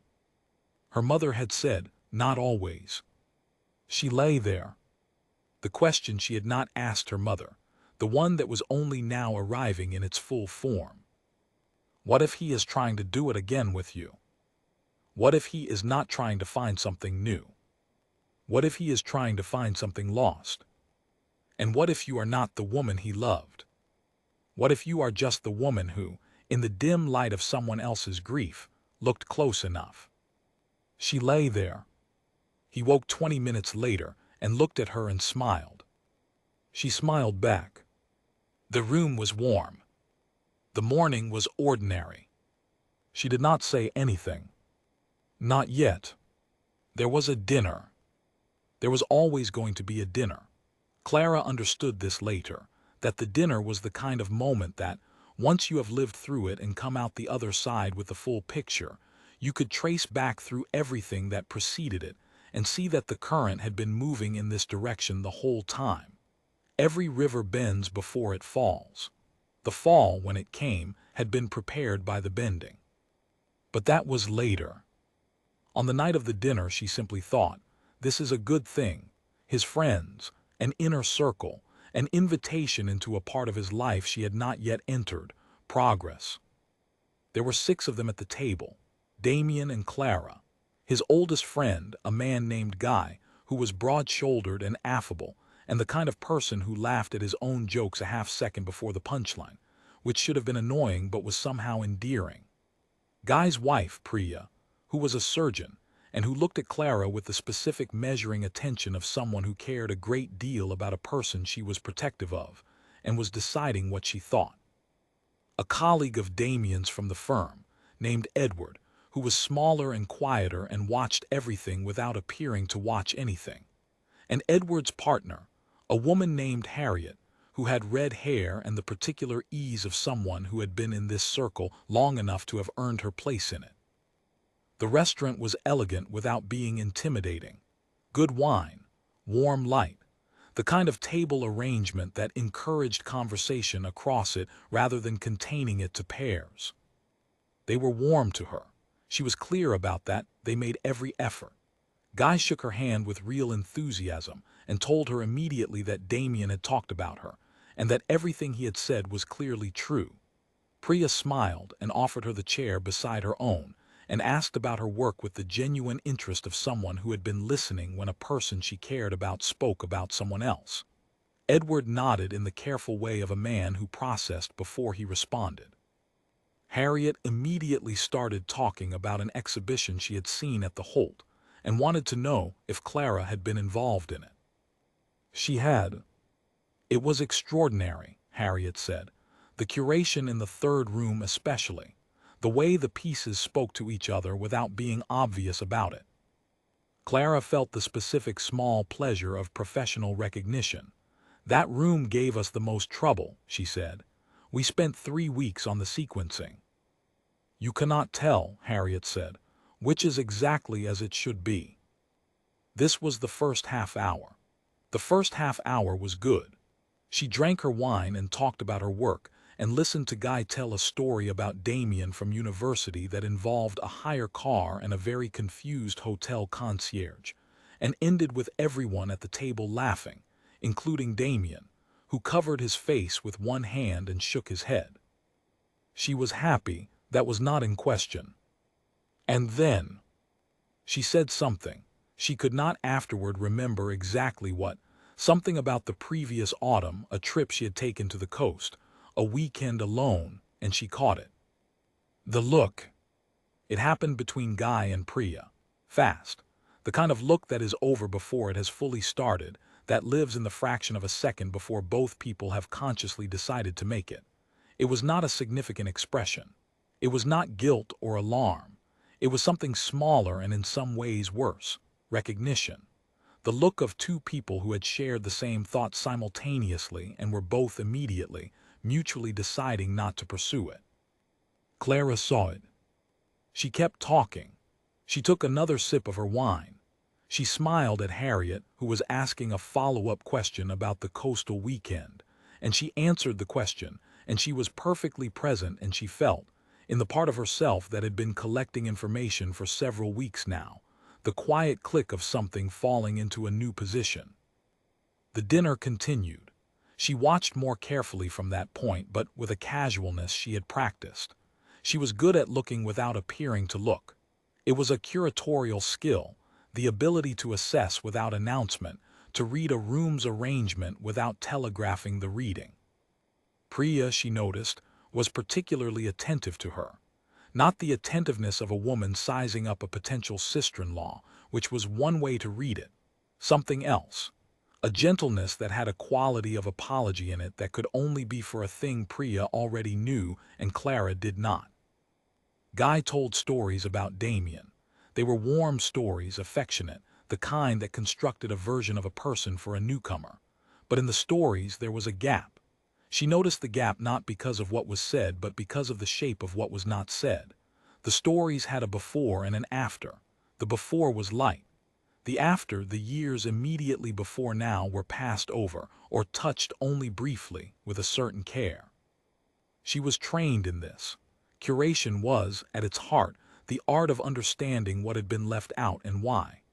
Her mother had said, "Not always." She lay there. The question she had not asked her mother, the one that was only now arriving in its full form. What if he is trying to do it again with you? What if he is not trying to find something new? What if he is trying to find something lost? And what if you are not the woman he loved? What if you are just the woman who, in the dim light of someone else's grief, looked close enough? She lay there. He woke 20 minutes later and looked at her and smiled. She smiled back. The room was warm. The morning was ordinary. She did not say anything. Not yet. There was a dinner. There was always going to be a dinner. Clara understood this later, that the dinner was the kind of moment that, once you have lived through it and come out the other side with the full picture, you could trace back through everything that preceded it and see that the current had been moving in this direction the whole time. Every river bends before it falls. The fall, when it came, had been prepared by the bending. But that was later. On the night of the dinner, she simply thought, this is a good thing. His friends, an inner circle, an invitation into a part of his life she had not yet entered, progress. There were 6 of them at the table, Damien and Clara, his oldest friend, a man named Guy, who was broad-shouldered and affable, and the kind of person who laughed at his own jokes a half-second before the punchline, which should have been annoying but was somehow endearing. Guy's wife, Priya, who was a surgeon, and who looked at Clara with the specific measuring attention of someone who cared a great deal about a person she was protective of, and was deciding what she thought. A colleague of Damien's from the firm, named Edward, who was smaller and quieter and watched everything without appearing to watch anything. And Edward's partner, a woman named Harriet, who had red hair and the particular ease of someone who had been in this circle long enough to have earned her place in it. The restaurant was elegant without being intimidating. Good wine, warm light, the kind of table arrangement that encouraged conversation across it rather than containing it to pairs. They were warm to her. She was clear about that. They made every effort. Guy shook her hand with real enthusiasm and told her immediately that Damien had talked about her, and that everything he had said was clearly true. Priya smiled and offered her the chair beside her own, and asked about her work with the genuine interest of someone who had been listening when a person she cared about spoke about someone else. Edward nodded in the careful way of a man who processed before he responded. Harriet immediately started talking about an exhibition she had seen at the Holt, and wanted to know if Clara had been involved in it. She had. It was extraordinary, Harriet said, the curation in the 3rd room especially, the way the pieces spoke to each other without being obvious about it. Clara felt the specific small pleasure of professional recognition. That room gave us the most trouble, she said. We spent 3 weeks on the sequencing. You cannot tell, Harriet said, which is exactly as it should be. This was the first half hour. The first half hour was good. She drank her wine and talked about her work, and listened to Guy tell a story about Damien from university that involved a hire car and a very confused hotel concierge, and ended with everyone at the table laughing, including Damien, who covered his face with one hand and shook his head. She was happy, that was not in question. And then she said something. She could not afterward remember exactly what. Something about the previous autumn, a trip she had taken to the coast, a weekend alone, and she caught it. The look. It happened between Guy and Priya. Fast. The kind of look that is over before it has fully started, that lives in the fraction of a second before both people have consciously decided to make it. It was not a significant expression. It was not guilt or alarm. It was something smaller and in some ways worse. Recognition. The look of two people who had shared the same thought simultaneously and were both immediately, mutually deciding not to pursue it. Clara saw it. She kept talking. She took another sip of her wine. She smiled at Harriet, who was asking a follow-up question about the coastal weekend, and she answered the question, and she was perfectly present, and she felt, in the part of herself that had been collecting information for several weeks now, the quiet click of something falling into a new position. The dinner continued. She watched more carefully from that point, but with a casualness she had practiced. She was good at looking without appearing to look. It was a curatorial skill, the ability to assess without announcement, to read a room's arrangement without telegraphing the reading. Priya, she noticed, was particularly attentive to her. Not the attentiveness of a woman sizing up a potential sister-in-law, which was one way to read it. Something else. A gentleness that had a quality of apology in it that could only be for a thing Priya already knew and Clara did not. Guy told stories about Damien. They were warm stories, affectionate, the kind that constructed a version of a person for a newcomer. But in the stories there was a gap. She noticed the gap not because of what was said, but because of the shape of what was not said. The stories had a before and an after. The before was light. The after, the years immediately before now, were passed over, or touched only briefly, with a certain care. She was trained in this. Curation was, at its heart, the art of understanding what had been left out and why.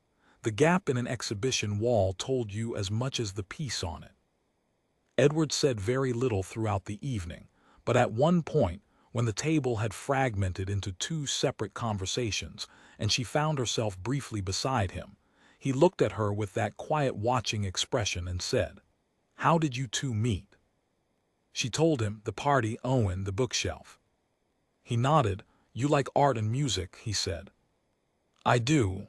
The gap in an exhibition wall told you as much as the piece on it. Edward said very little throughout the evening, but at one point, when the table had fragmented into two separate conversations, and she found herself briefly beside him, he looked at her with that quiet watching expression and said, "How did you two meet?" She told him, the party, Owen, the bookshelf. He nodded. "You like art and music," he said. "I do."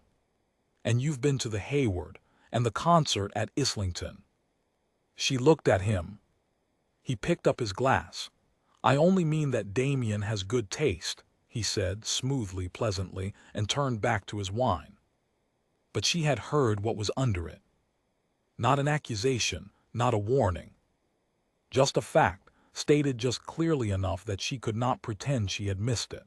"And you've been to the Hayward, and the concert at Islington." She looked at him. He picked up his glass. "I only mean that Damien has good taste," he said, smoothly, pleasantly, and turned back to his wine. But she had heard what was under it. Not an accusation, not a warning. Just a fact, stated just clearly enough that she could not pretend she had missed it.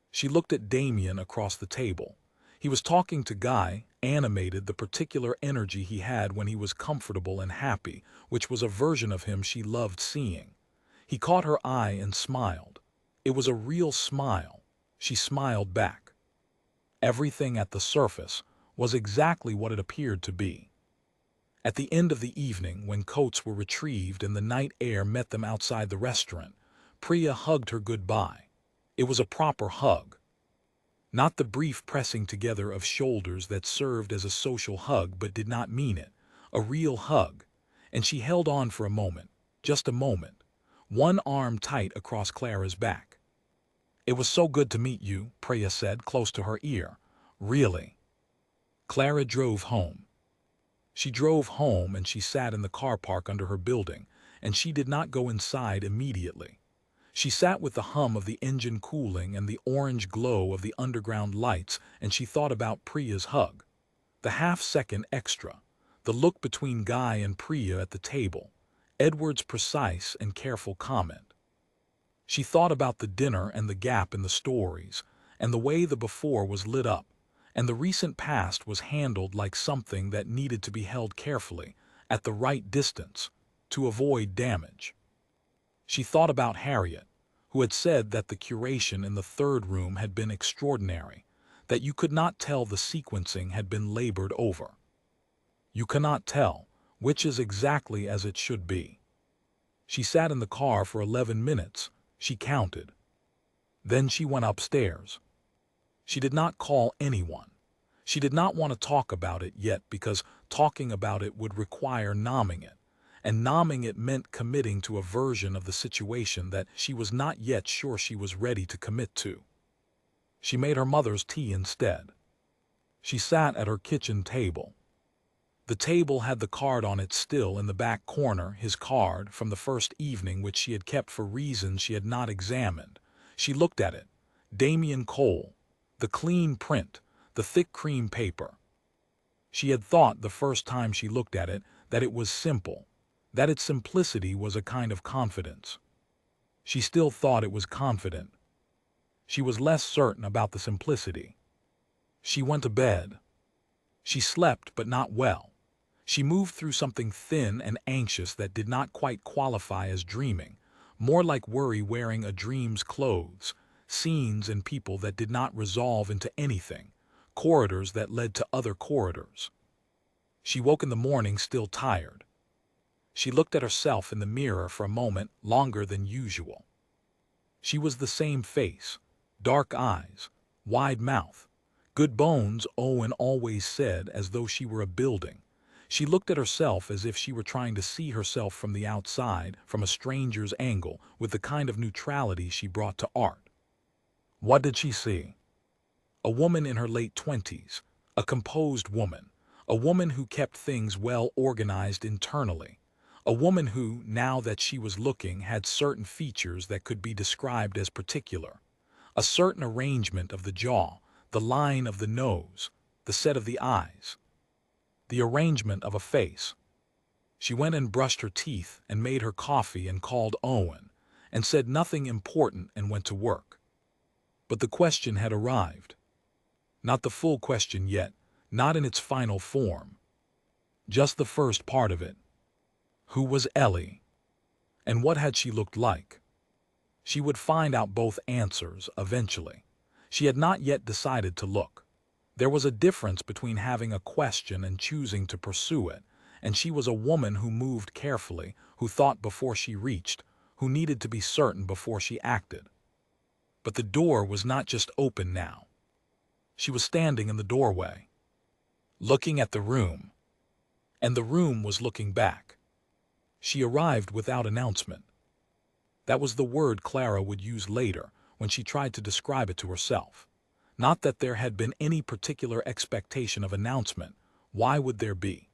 She looked at Damien across the table. He was talking to Guy, animated, the particular energy he had when he was comfortable and happy, which was a version of him she loved seeing. He caught her eye and smiled. It was a real smile. She smiled back. Everything at the surface was exactly what it appeared to be. At the end of the evening, when coats were retrieved and the night air met them outside the restaurant, Priya hugged her goodbye. It was a proper hug. Not the brief pressing together of shoulders that served as a social hug but did not mean it. A real hug. And she held on for a moment, just a moment, one arm tight across Clara's back. "It was so good to meet you," Priya said, close to her ear. "Really." Clara drove home. She drove home and she sat in the car park under her building, and she did not go inside immediately. She sat with the hum of the engine cooling and the orange glow of the underground lights, and she thought about Priya's hug. The half-second extra, the look between Guy and Priya at the table, Edward's precise and careful comment. She thought about the dinner and the gap in the stories, and the way the before was lit up, and the recent past was handled like something that needed to be held carefully, at the right distance, to avoid damage. She thought about Harriet, who had said that the curation in the third room had been extraordinary, that you could not tell the sequencing had been labored over. You cannot tell, which is exactly as it should be. She sat in the car for 11 minutes, she counted. Then she went upstairs. She did not call anyone. She did not want to talk about it yet because talking about it would require numbing it, and numbing it meant committing to a version of the situation that she was not yet sure she was ready to commit to. She made her mother's tea instead. She sat at her kitchen table. The table had the card on it still in the back corner, his card from the first evening, which she had kept for reasons she had not examined. She looked at it. Damien Cole. The clean print, the thick cream paper. She had thought the first time she looked at it that it was simple, that its simplicity was a kind of confidence. She still thought it was confident. She was less certain about the simplicity. She went to bed. She slept, but not well. She moved through something thin and anxious that did not quite qualify as dreaming, more like worry wearing a dream's clothes, scenes and people that did not resolve into anything, corridors that led to other corridors. She woke in the morning still tired. She looked at herself in the mirror for a moment longer than usual. She was the same face, dark eyes, wide mouth, good bones, Owen always said, as though she were a building. She looked at herself as if she were trying to see herself from the outside, from a stranger's angle, with the kind of neutrality she brought to art. What did she see? A woman in her late 20s, a composed woman, a woman who kept things well organized internally, a woman who, now that she was looking, had certain features that could be described as particular, a certain arrangement of the jaw, the line of the nose, the set of the eyes, the arrangement of a face. She went and brushed her teeth and made her coffee and called Owen and said nothing important and went to work. But the question had arrived. Not the full question yet, not in its final form. Just the first part of it. Who was Ellie? And what had she looked like? She would find out both answers eventually. She had not yet decided to look. There was a difference between having a question and choosing to pursue it, and she was a woman who moved carefully, who thought before she reached, who needed to be certain before she acted. But the door was not just open now. She was standing in the doorway, looking at the room, and the room was looking back. She arrived without announcement. That was the word Clara would use later when she tried to describe it to herself. Not that there had been any particular expectation of announcement. Why would there be?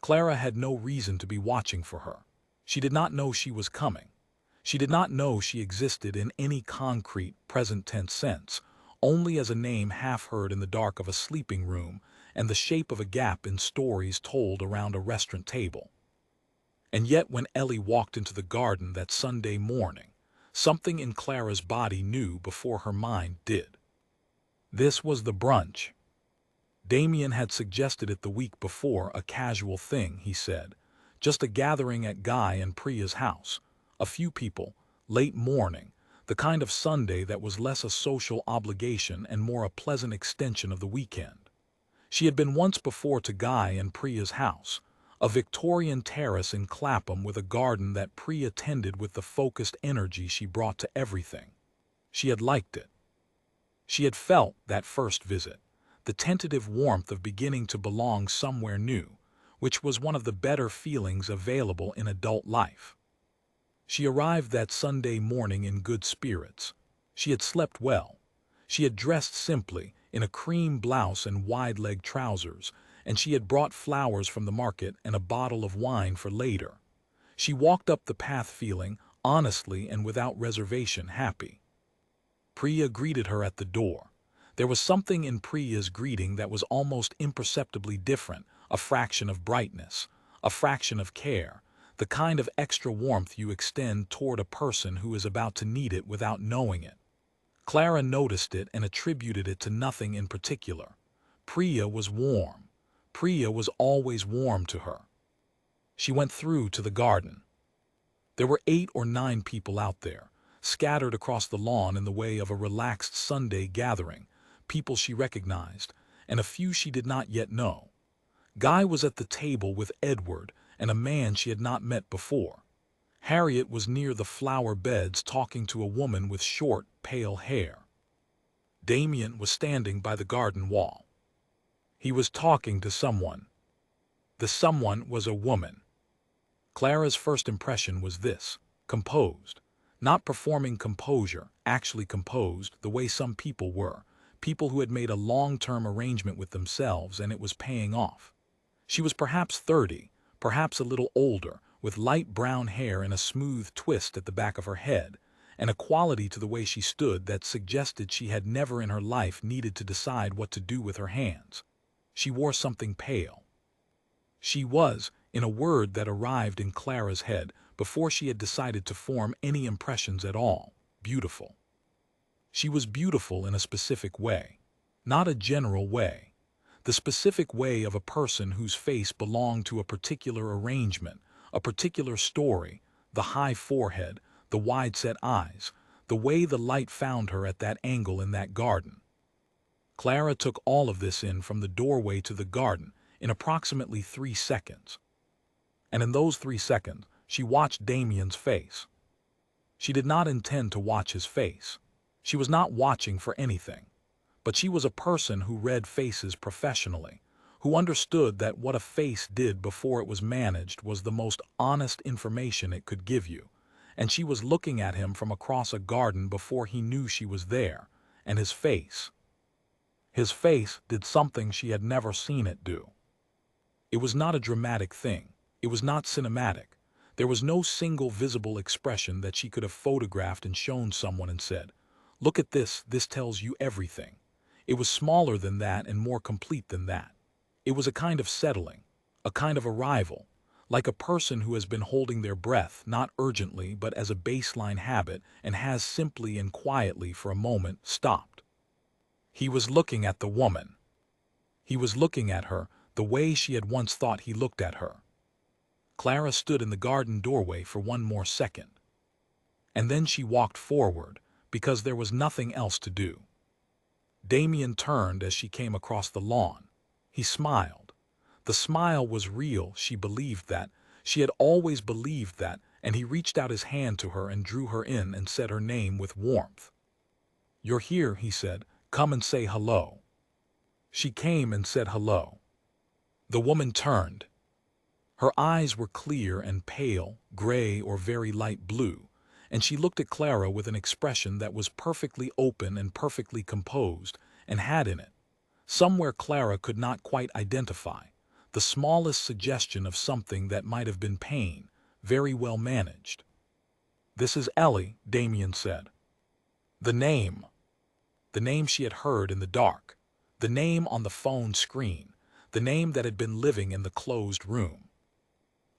Clara had no reason to be watching for her. She did not know she was coming. She did not know she existed in any concrete, present-tense sense, only as a name half heard in the dark of a sleeping room and the shape of a gap in stories told around a restaurant table. And yet when Ellie walked into the garden that Sunday morning, something in Clara's body knew before her mind did. This was the brunch. Damien had suggested it the week before, a casual thing, he said. Just a gathering at Guy and Priya's house. A few people, late morning, the kind of Sunday that was less a social obligation and more a pleasant extension of the weekend. She had been once before to Guy and Priya's house, a Victorian terrace in Clapham with a garden that Priya tended with the focused energy she brought to everything. She had liked it. She had felt, that first visit, the tentative warmth of beginning to belong somewhere new, which was one of the better feelings available in adult life. She arrived that Sunday morning in good spirits. She had slept well. She had dressed simply, in a cream blouse and wide-leg trousers, and she had brought flowers from the market and a bottle of wine for later. She walked up the path feeling, honestly and without reservation, happy. Priya greeted her at the door. There was something in Priya's greeting that was almost imperceptibly different, a fraction of brightness, a fraction of care, the kind of extra warmth you extend toward a person who is about to need it without knowing it. Clara noticed it and attributed it to nothing in particular. Priya was warm. Priya was always warm to her. She went through to the garden. There were 8 or 9 people out there, scattered across the lawn in the way of a relaxed Sunday gathering, people she recognized, and a few she did not yet know. Guy was at the table with Edward and a man she had not met before. Harriet was near the flower beds talking to a woman with short, pale hair. Damien was standing by the garden wall. He was talking to someone. The someone was a woman. Clara's first impression was this: composed. Not performing composure, actually composed, the way some people were, people who had made a long-term arrangement with themselves and it was paying off. She was perhaps 30, perhaps a little older, with light brown hair and a smooth twist at the back of her head, and a quality to the way she stood that suggested she had never in her life needed to decide what to do with her hands. She wore something pale. She was, in a word that arrived in Clara's head before she had decided to form any impressions at all, beautiful. She was beautiful in a specific way, not a general way. The specific way of a person whose face belonged to a particular arrangement, a particular story, the high forehead, the wide-set eyes, the way the light found her at that angle in that garden. Clara took all of this in from the doorway to the garden in approximately 3 seconds. And in those 3 seconds, she watched Damien's face. She did not intend to watch his face. She was not watching for anything. But she was a person who read faces professionally, who understood that what a face did before it was managed was the most honest information it could give you, and she was looking at him from across a garden before he knew she was there, and his face did something she had never seen it do. It was not a dramatic thing. It was not cinematic. There was no single visible expression that she could have photographed and shown someone and said, "Look at this tells you everything." It was smaller than that and more complete than that. It was a kind of settling, a kind of arrival, like a person who has been holding their breath, not urgently but as a baseline habit, and has simply and quietly for a moment stopped. He was looking at the woman. He was looking at her the way she had once thought he looked at her. Clara stood in the garden doorway for one more second. And then she walked forward, because there was nothing else to do. Damien turned as she came across the lawn. He smiled. The smile was real, she believed that. She had always believed that, and he reached out his hand to her and drew her in and said her name with warmth. "You're here," he said. "Come and say hello." She came and said hello. The woman turned. Her eyes were clear and pale, gray or very light blue, and she looked at Clara with an expression that was perfectly open and perfectly composed, and had in it, somewhere Clara could not quite identify, the smallest suggestion of something that might have been pain, very well managed. "This is Ellie," Damien said. The name she had heard in the dark, the name on the phone screen, the name that had been living in the closed room.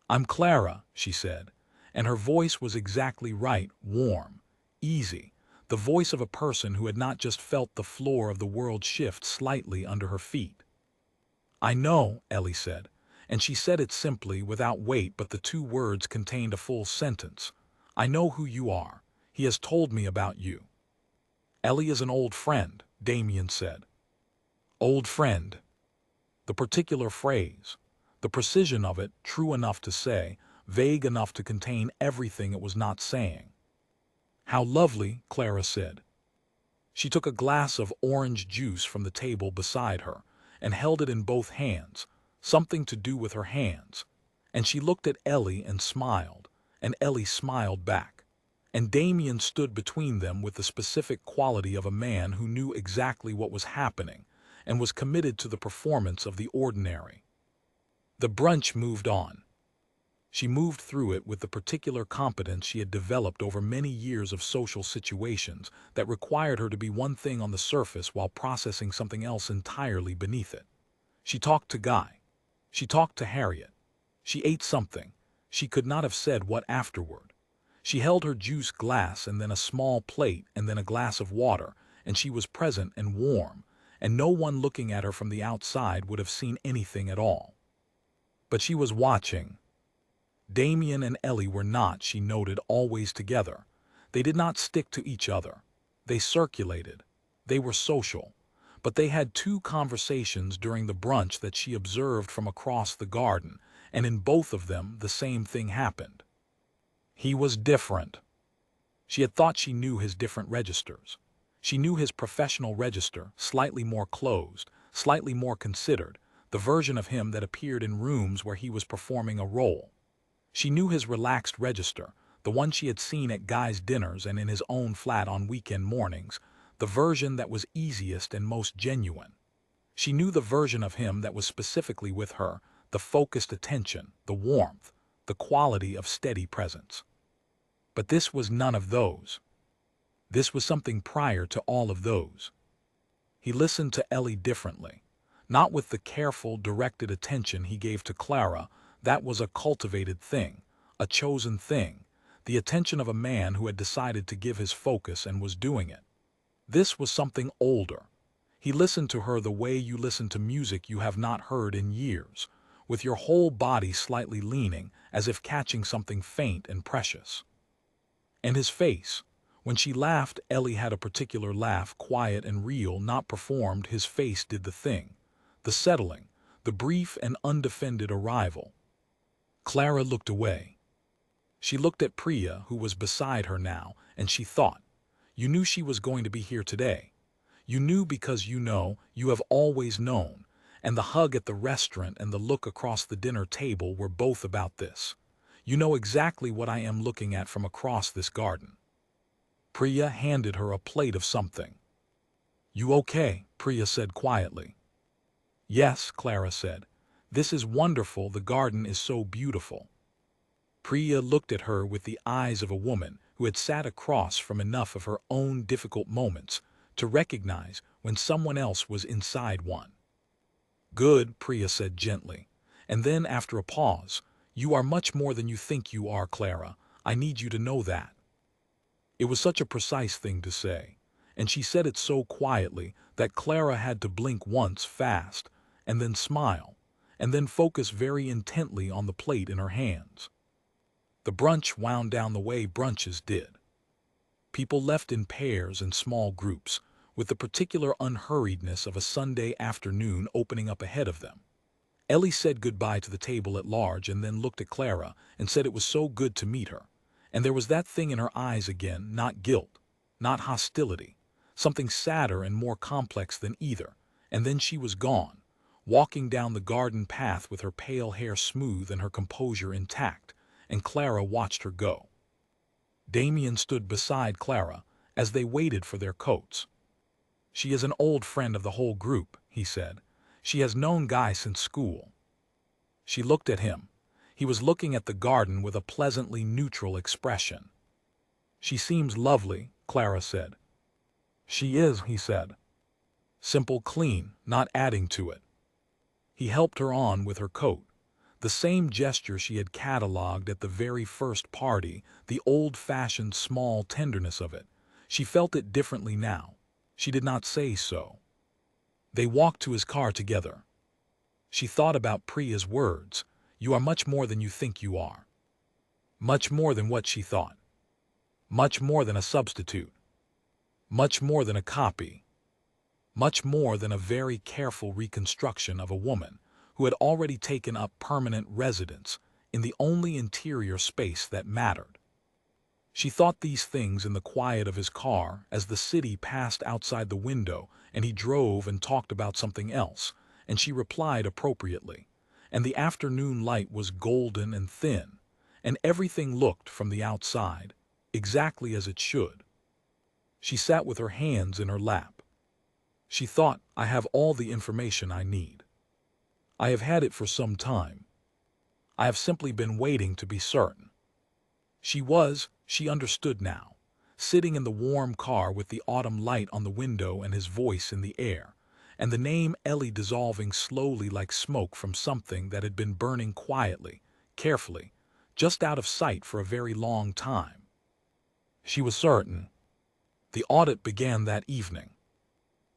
"I'm Clara," she said, and her voice was exactly right, warm, easy, the voice of a person who had not just felt the floor of the world shift slightly under her feet. "I know," Ellie said, and she said it simply, without weight, but the 2 words contained a full sentence. "I know who you are. He has told me about you." "Ellie is an old friend," Damien said. Old friend. The particular phrase, the precision of it, true enough to say, vague enough to contain everything it was not saying. "How lovely," Clara said. She took a glass of orange juice from the table beside her and held it in both hands, something to do with her hands, and she looked at Ellie and Ellie smiled back, and Damien stood between them with the specific quality of a man who knew exactly what was happening and was committed to the performance of the ordinary. The brunch moved on. She moved through it with the particular competence she had developed over many years of social situations that required her to be one thing on the surface while processing something else entirely beneath it. She talked to Guy. She talked to Harriet. She ate something. She could not have said what afterward. She held her juice glass and then a small plate and then a glass of water, and she was present and warm, and no one looking at her from the outside would have seen anything at all. But she was watching. Damien and Ellie were not, she noted, always together. They did not stick to each other. They circulated. They were social. But they had two conversations during the brunch that she observed from across the garden, and in both of them the same thing happened. He was different. She had thought she knew his different registers. She knew his professional register, slightly more closed, slightly more considered, the version of him that appeared in rooms where he was performing a role. She knew his relaxed register, the one she had seen at guys' dinners and in his own flat on weekend mornings, the version that was easiest and most genuine. She knew the version of him that was specifically with her, the focused attention, the warmth, the quality of steady presence. But this was none of those. This was something prior to all of those. He listened to Ellie differently, not with the careful, directed attention he gave to Clara. That was a cultivated thing, a chosen thing, the attention of a man who had decided to give his focus and was doing it. This was something older. He listened to her the way you listen to music you have not heard in years, with your whole body slightly leaning, as if catching something faint and precious. And his face. When she laughed, Ellie had a particular laugh, quiet and real, not performed. His face did the thing. The settling, the brief and undefended arrival. Clara looked away. She looked at Priya, who was beside her now, and she thought, you knew she was going to be here today. You knew because you know, you have always known, and the hug at the restaurant and the look across the dinner table were both about this. You know exactly what I am looking at from across this garden. Priya handed her a plate of something. You okay? Priya said quietly. Yes, Clara said. This is wonderful, the garden is so beautiful. Priya looked at her with the eyes of a woman who had sat across from enough of her own difficult moments to recognize when someone else was inside one. Good, Priya said gently, and then after a pause, you are much more than you think you are, Clara. I need you to know that. It was such a precise thing to say, and she said it so quietly that Clara had to blink once fast, and then smile, and then focus very intently on the plate in her hands. The brunch wound down the way brunches did. People left in pairs and small groups, with the particular unhurriedness of a Sunday afternoon opening up ahead of them. Ellie said goodbye to the table at large and then looked at Clara and said it was so good to meet her. And there was that thing in her eyes again, not guilt, not hostility, something sadder and more complex than either. And then she was gone, walking down the garden path with her pale hair smooth and her composure intact, and Clara watched her go. Damien stood beside Clara as they waited for their coats. She is an old friend of the whole group, he said. She has known Guy since school. She looked at him. He was looking at the garden with a pleasantly neutral expression. She seems lovely, Clara said. She is, he said. Simple, clean, not adding to it. He helped her on with her coat. The same gesture she had catalogued at the very first party, the old-fashioned small tenderness of it. She felt it differently now. She did not say so. They walked to his car together. She thought about Priya's words. You are much more than you think you are. Much more than what she thought. Much more than a substitute. Much more than a copy. Much more than a very careful reconstruction of a woman who had already taken up permanent residence in the only interior space that mattered. She thought these things in the quiet of his car as the city passed outside the window and he drove and talked about something else, and she replied appropriately. And the afternoon light was golden and thin, and everything looked from the outside exactly as it should. She sat with her hands in her lap. She thought, I have all the information I need. I have had it for some time. I have simply been waiting to be certain. She understood now, sitting in the warm car with the autumn light on the window and his voice in the air, and the name Ellie dissolving slowly like smoke from something that had been burning quietly, carefully, just out of sight for a very long time. She was certain. The audit began that evening.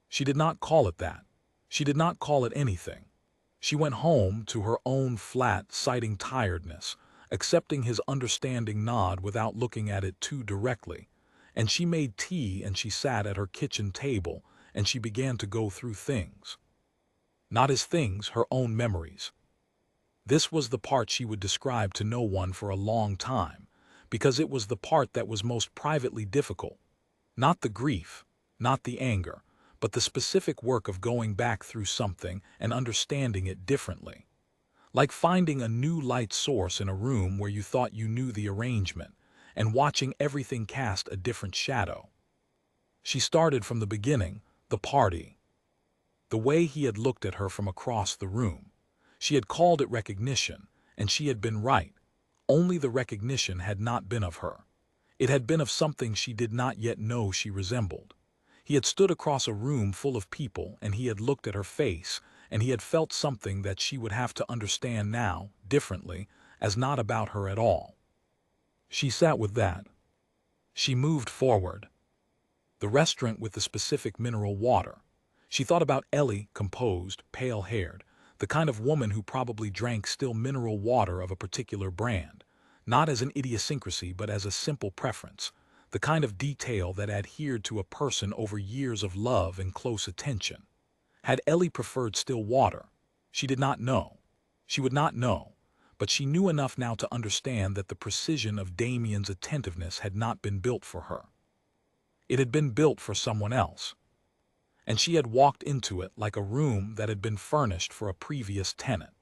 She did not call it that. She did not call it anything. She went home to her own flat, citing tiredness, accepting his understanding nod without looking at it too directly. And she made tea and she sat at her kitchen table and she began to go through things. Not his things, her own memories. This was the part she would describe to no one for a long time, because it was the part that was most privately difficult. Not the grief, not the anger, but the specific work of going back through something and understanding it differently. Like finding a new light source in a room where you thought you knew the arrangement, and watching everything cast a different shadow. She started from the beginning, the party. The way he had looked at her from across the room. She had called it recognition, and she had been right. Only the recognition had not been of her. It had been of something she did not yet know she resembled. He had stood across a room full of people, and he had looked at her face, and he had felt something that she would have to understand now, differently, as not about her at all. She sat with that. She moved forward. The restaurant with the specific mineral water. She thought about Ellie, composed, pale-haired, the kind of woman who probably drank still mineral water of a particular brand, not as an idiosyncrasy but as a simple preference, the kind of detail that adhered to a person over years of love and close attention. Had Ellie preferred still water? She did not know. She would not know, but she knew enough now to understand that the precision of Damien's attentiveness had not been built for her. It had been built for someone else. And she had walked into it like a room that had been furnished for a previous tenant.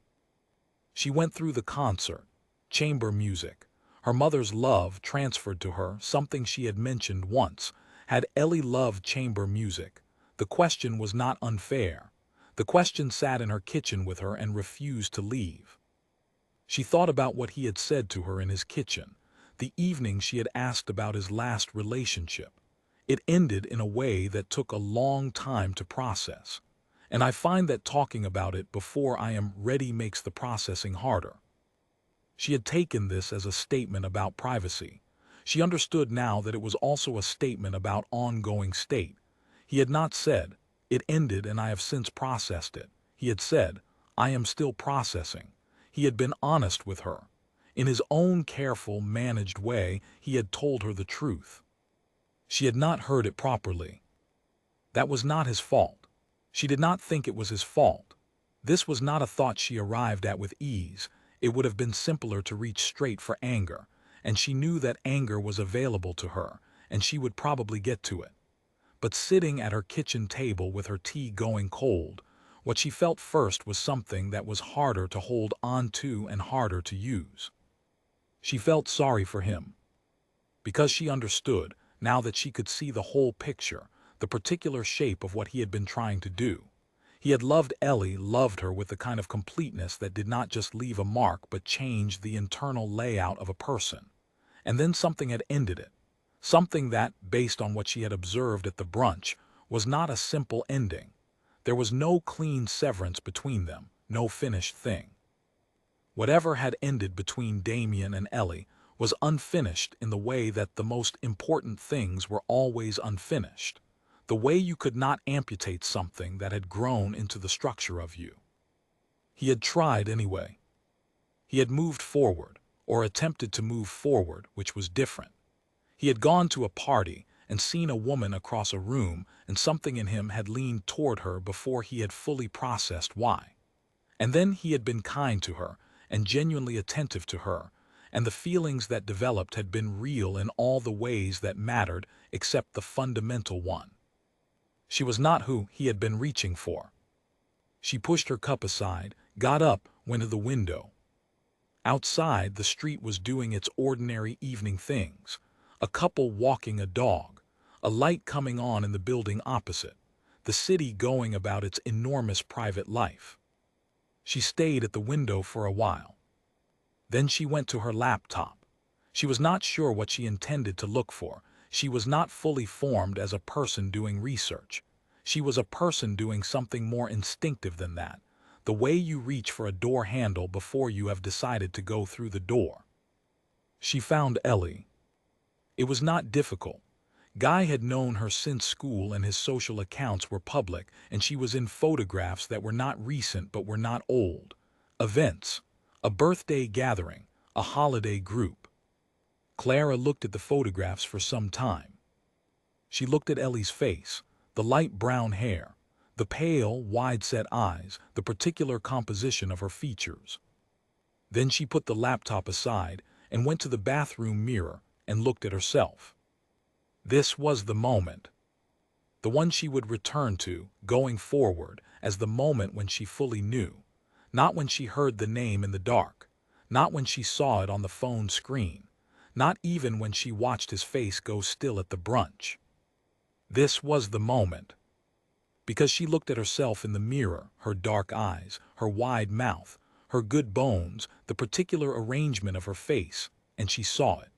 She went through the concert, chamber music, her mother's love transferred to her, something she had mentioned once. Had Ellie loved chamber music? The question was not unfair. The question sat in her kitchen with her and refused to leave. She thought about what he had said to her in his kitchen, the evening she had asked about his last relationship. It ended in a way that took a long time to process, and I find that talking about it before I am ready makes the processing harder. She had taken this as a statement about privacy. She understood now that it was also a statement about ongoing state. He had not said, "It ended and I have since processed it." He had said, "I am still processing." He had been honest with her. In his own careful, managed way, he had told her the truth. She had not heard it properly. That was not his fault. She did not think it was his fault. This was not a thought she arrived at with ease. It would have been simpler to reach straight for anger, and she knew that anger was available to her, and she would probably get to it. But sitting at her kitchen table with her tea going cold, what she felt first was something that was harder to hold on to and harder to use. She felt sorry for him. Because she understood, now that she could see the whole picture, the particular shape of what he had been trying to do. He had loved Ellie, loved her with the kind of completeness that did not just leave a mark but changed the internal layout of a person. And then something had ended it. Something that, based on what she had observed at the brunch, was not a simple ending. There was no clean severance between them, no finished thing. Whatever had ended between Damien and Ellie was unfinished in the way that the most important things were always unfinished, the way you could not amputate something that had grown into the structure of you. He had tried anyway. He had moved forward, or attempted to move forward, which was different. He had gone to a party and seen a woman across a room, and something in him had leaned toward her before he had fully processed why. And then he had been kind to her and genuinely attentive to her, and the feelings that developed had been real in all the ways that mattered except the fundamental one. She was not who he had been reaching for. She pushed her cup aside, got up, went to the window. Outside, the street was doing its ordinary evening things. A couple walking a dog, a light coming on in the building opposite, the city going about its enormous private life. She stayed at the window for a while. Then she went to her laptop. She was not sure what she intended to look for. She was not fully formed as a person doing research. She was a person doing something more instinctive than that, the way you reach for a door handle before you have decided to go through the door. She found Ellie. It was not difficult. Guy had known her since school and his social accounts were public, and she was in photographs that were not recent but were not old. Events. A birthday gathering, A holiday group. Clara looked at the photographs for some time. She looked at Ellie's face, the light brown hair, the pale, wide-set eyes, the particular composition of her features. Then she put the laptop aside and went to the bathroom mirror and looked at herself. This was the moment. The one she would return to, going forward, as the moment when she fully knew. Not when she heard the name in the dark. Not when she saw it on the phone screen. Not even when she watched his face go still at the brunch. This was the moment. Because she looked at herself in the mirror, her dark eyes, her wide mouth, her good bones, the particular arrangement of her face, and she saw it.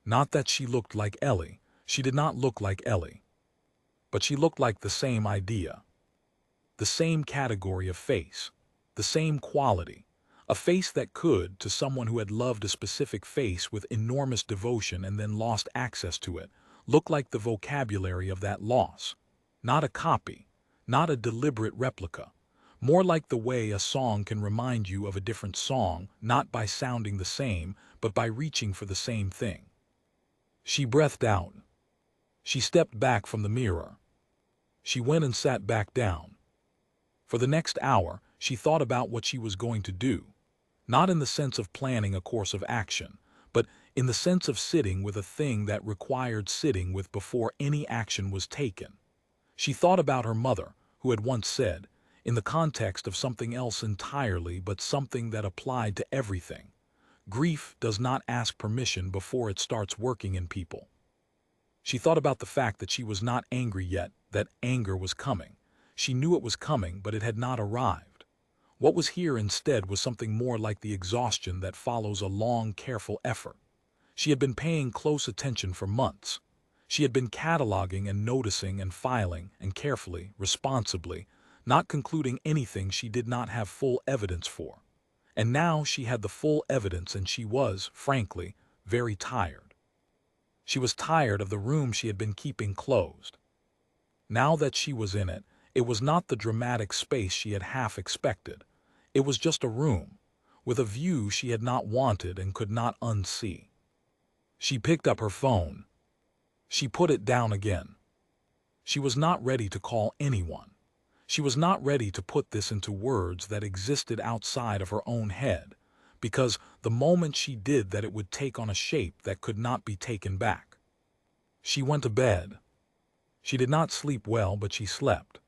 Not that she looked like Ellie. She did not look like Ellie. But she looked like the same idea. The same category of face. The same quality. A face that could, to someone who had loved a specific face with enormous devotion and then lost access to it, look like the vocabulary of that loss. Not a copy. Not a deliberate replica. More like the way a song can remind you of a different song, not by sounding the same, but by reaching for the same thing. She breathed out. She stepped back from the mirror. She went and sat back down. For the next hour, she thought about what she was going to do. Not in the sense of planning a course of action, but in the sense of sitting with a thing that required sitting with before any action was taken. She thought about her mother, who had once said, in the context of something else entirely but something that applied to everything, grief does not ask permission before it starts working in people. She thought about the fact that she was not angry yet, that anger was coming. She knew it was coming, but it had not arrived. What was here instead was something more like the exhaustion that follows a long, careful effort. She had been paying close attention for months. She had been cataloging and noticing and filing and carefully, responsibly, not concluding anything she did not have full evidence for. And now she had the full evidence and she was, frankly, very tired. She was tired of the room she had been keeping closed. Now that she was in it, it was not the dramatic space she had half expected. It was just a room, with a view she had not wanted and could not unsee. She picked up her phone. She put it down again. She was not ready to call anyone. She was not ready to put this into words that existed outside of her own head, because the moment she did that it would take on a shape that could not be taken back. She went to bed. She did not sleep well, but she slept.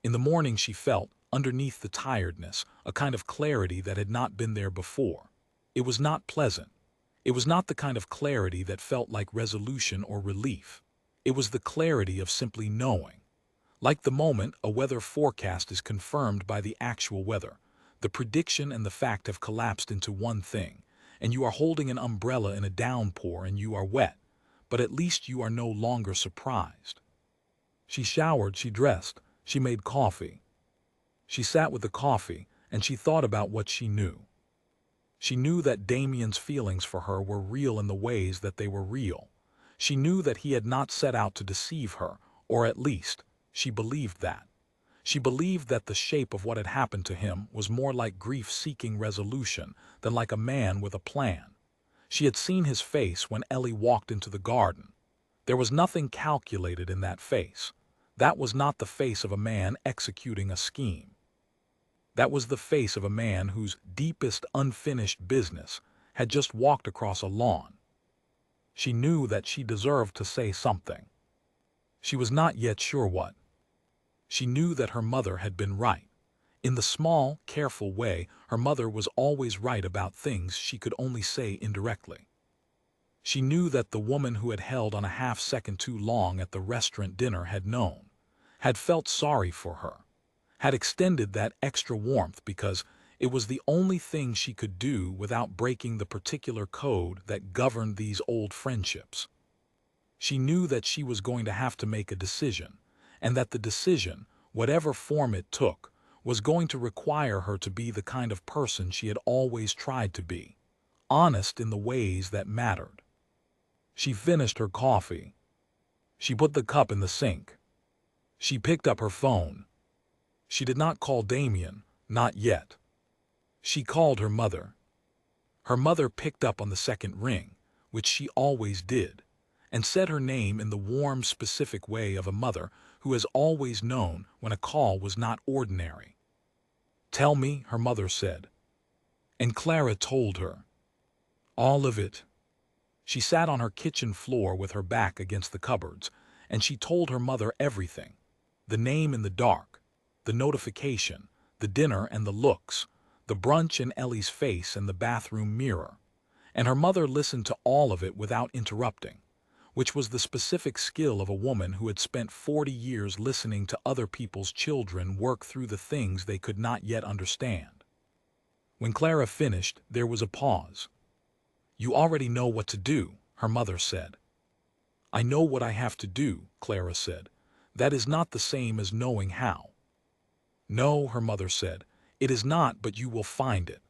In the morning she felt, underneath the tiredness, a kind of clarity that had not been there before. It was not pleasant. It was not the kind of clarity that felt like resolution or relief. It was the clarity of simply knowing. Like the moment a weather forecast is confirmed by the actual weather, the prediction and the fact have collapsed into one thing, and you are holding an umbrella in a downpour and you are wet, but at least you are no longer surprised. She showered, she dressed, she made coffee. She sat with the coffee, and she thought about what she knew. She knew that Damien's feelings for her were real in the ways that they were real. She knew that he had not set out to deceive her, or at least, she believed that. She believed that the shape of what had happened to him was more like grief seeking resolution than like a man with a plan. She had seen his face when Ellie walked into the garden. There was nothing calculated in that face. That was not the face of a man executing a scheme. That was the face of a man whose deepest unfinished business had just walked across a lawn. She knew that she deserved to say something. She was not yet sure what. She knew that her mother had been right. In the small, careful way, her mother was always right about things she could only say indirectly. She knew that the woman who had held on a half-second too long at the restaurant dinner had known, had felt sorry for her, had extended that extra warmth because it was the only thing she could do without breaking the particular code that governed these old friendships. She knew that she was going to have to make a decision, and that the decision, whatever form it took, was going to require her to be the kind of person she had always tried to be, honest in the ways that mattered. She finished her coffee. She put the cup in the sink. She picked up her phone. She did not call Damien, not yet. She called her mother. Her mother picked up on the second ring, which she always did, and said her name in the warm, specific way of a mother who has always known when a call was not ordinary. "Tell me," her mother said. And Clara told her. All of it. She sat on her kitchen floor with her back against the cupboards, and she told her mother everything. The name in the dark, the notification, the dinner and the looks, the brunch and Ellie's face and the bathroom mirror. And her mother listened to all of it without interrupting, which was the specific skill of a woman who had spent 40 years listening to other people's children work through the things they could not yet understand. When Clara finished, there was a pause. "You already know what to do," her mother said. "I know what I have to do," Clara said. "That is not the same as knowing how." "No," her mother said, "it is not, but you will find it."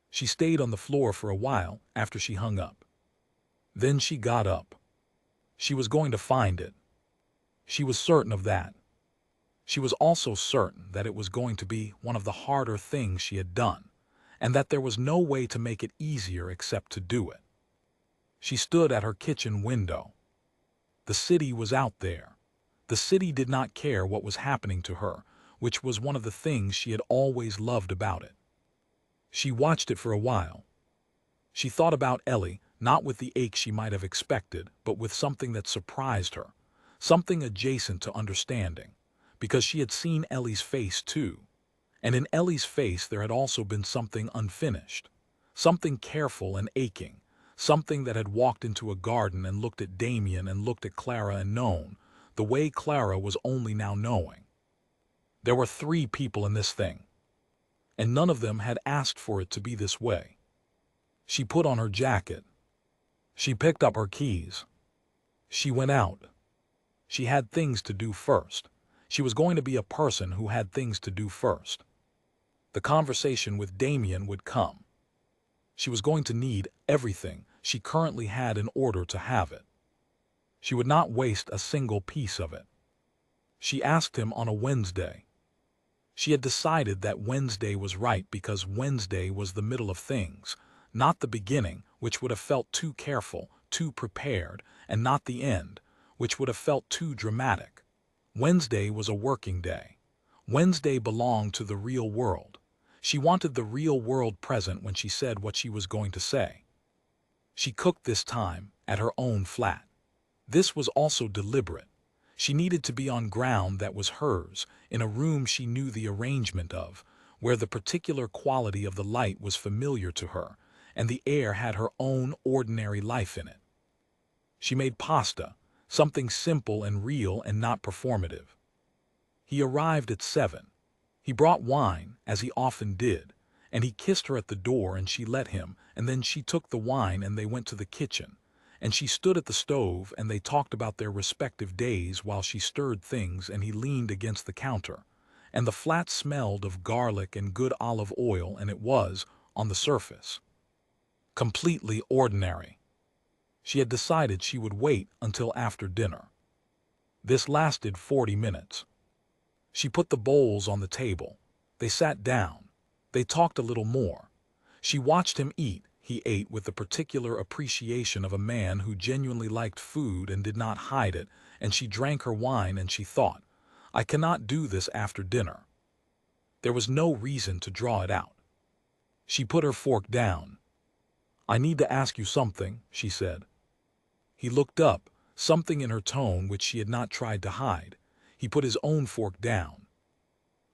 She stayed on the floor for a while after she hung up. Then she got up. She was going to find it. She was certain of that. She was also certain that it was going to be one of the harder things she had done, and that there was no way to make it easier except to do it. She stood at her kitchen window. The city was out there. The city did not care what was happening to her, which was one of the things she had always loved about it. She watched it for a while. She thought about Ellie, not with the ache she might have expected, but with something that surprised her, something adjacent to understanding, because she had seen Ellie's face too. And in Ellie's face there had also been something unfinished, something careful and aching, something that had walked into a garden and looked at Damien and looked at Clara and known, the way Clara was only now knowing. There were 3 people in this thing, and none of them had asked for it to be this way. She put on her jacket. She picked up her keys. She went out. She had things to do first. She was going to be a person who had things to do first. The conversation with Damien would come. She was going to need everything she currently had in order to have it. She would not waste a single piece of it. She asked him on a Wednesday. She had decided that Wednesday was right because Wednesday was the middle of things, not the beginning, which would have felt too careful, too prepared, and not the end, which would have felt too dramatic. Wednesday was a working day. Wednesday belonged to the real world. She wanted the real world present when she said what she was going to say. She cooked this time at her own flat. This was also deliberate. She needed to be on ground that was hers, in a room she knew the arrangement of, where the particular quality of the light was familiar to her, and the air had her own ordinary life in it. She made pasta, something simple and real and not performative. He arrived at 7. He brought wine, as he often did, and he kissed her at the door and she let him, and then she took the wine and they went to the kitchen, and she stood at the stove and they talked about their respective days while she stirred things and he leaned against the counter, and the flat smelled of garlic and good olive oil, and it was, on the surface, completely ordinary. She had decided she would wait until after dinner. This lasted 40 minutes. She put the bowls on the table. They sat down. They talked a little more. She watched him eat. He ate with the particular appreciation of a man who genuinely liked food and did not hide it, and she drank her wine and she thought, "I cannot do this after dinner." There was no reason to draw it out. She put her fork down. "I need to ask you something," she said. He looked up, something in her tone which she had not tried to hide. He put his own fork down.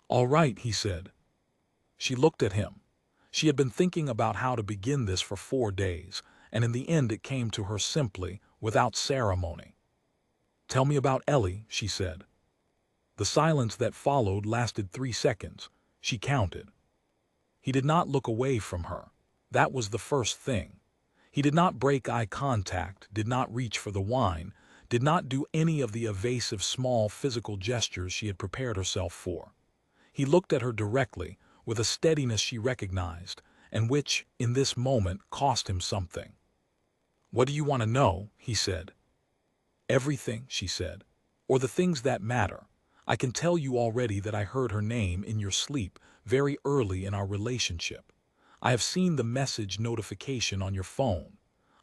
"All right," he said. She looked at him. She had been thinking about how to begin this for 4 days, and in the end it came to her simply, without ceremony. "Tell me about Ellie," she said. The silence that followed lasted 3 seconds. She counted. He did not look away from her. That was the first thing. He did not break eye contact, did not reach for the wine, did not do any of the evasive small physical gestures she had prepared herself for. He looked at her directly, with a steadiness she recognized, and which, in this moment, cost him something. "What do you want to know?" he said. "Everything," she said, "or the things that matter. I can tell you already that I heard her name in your sleep very early in our relationship. I have seen the message notification on your phone.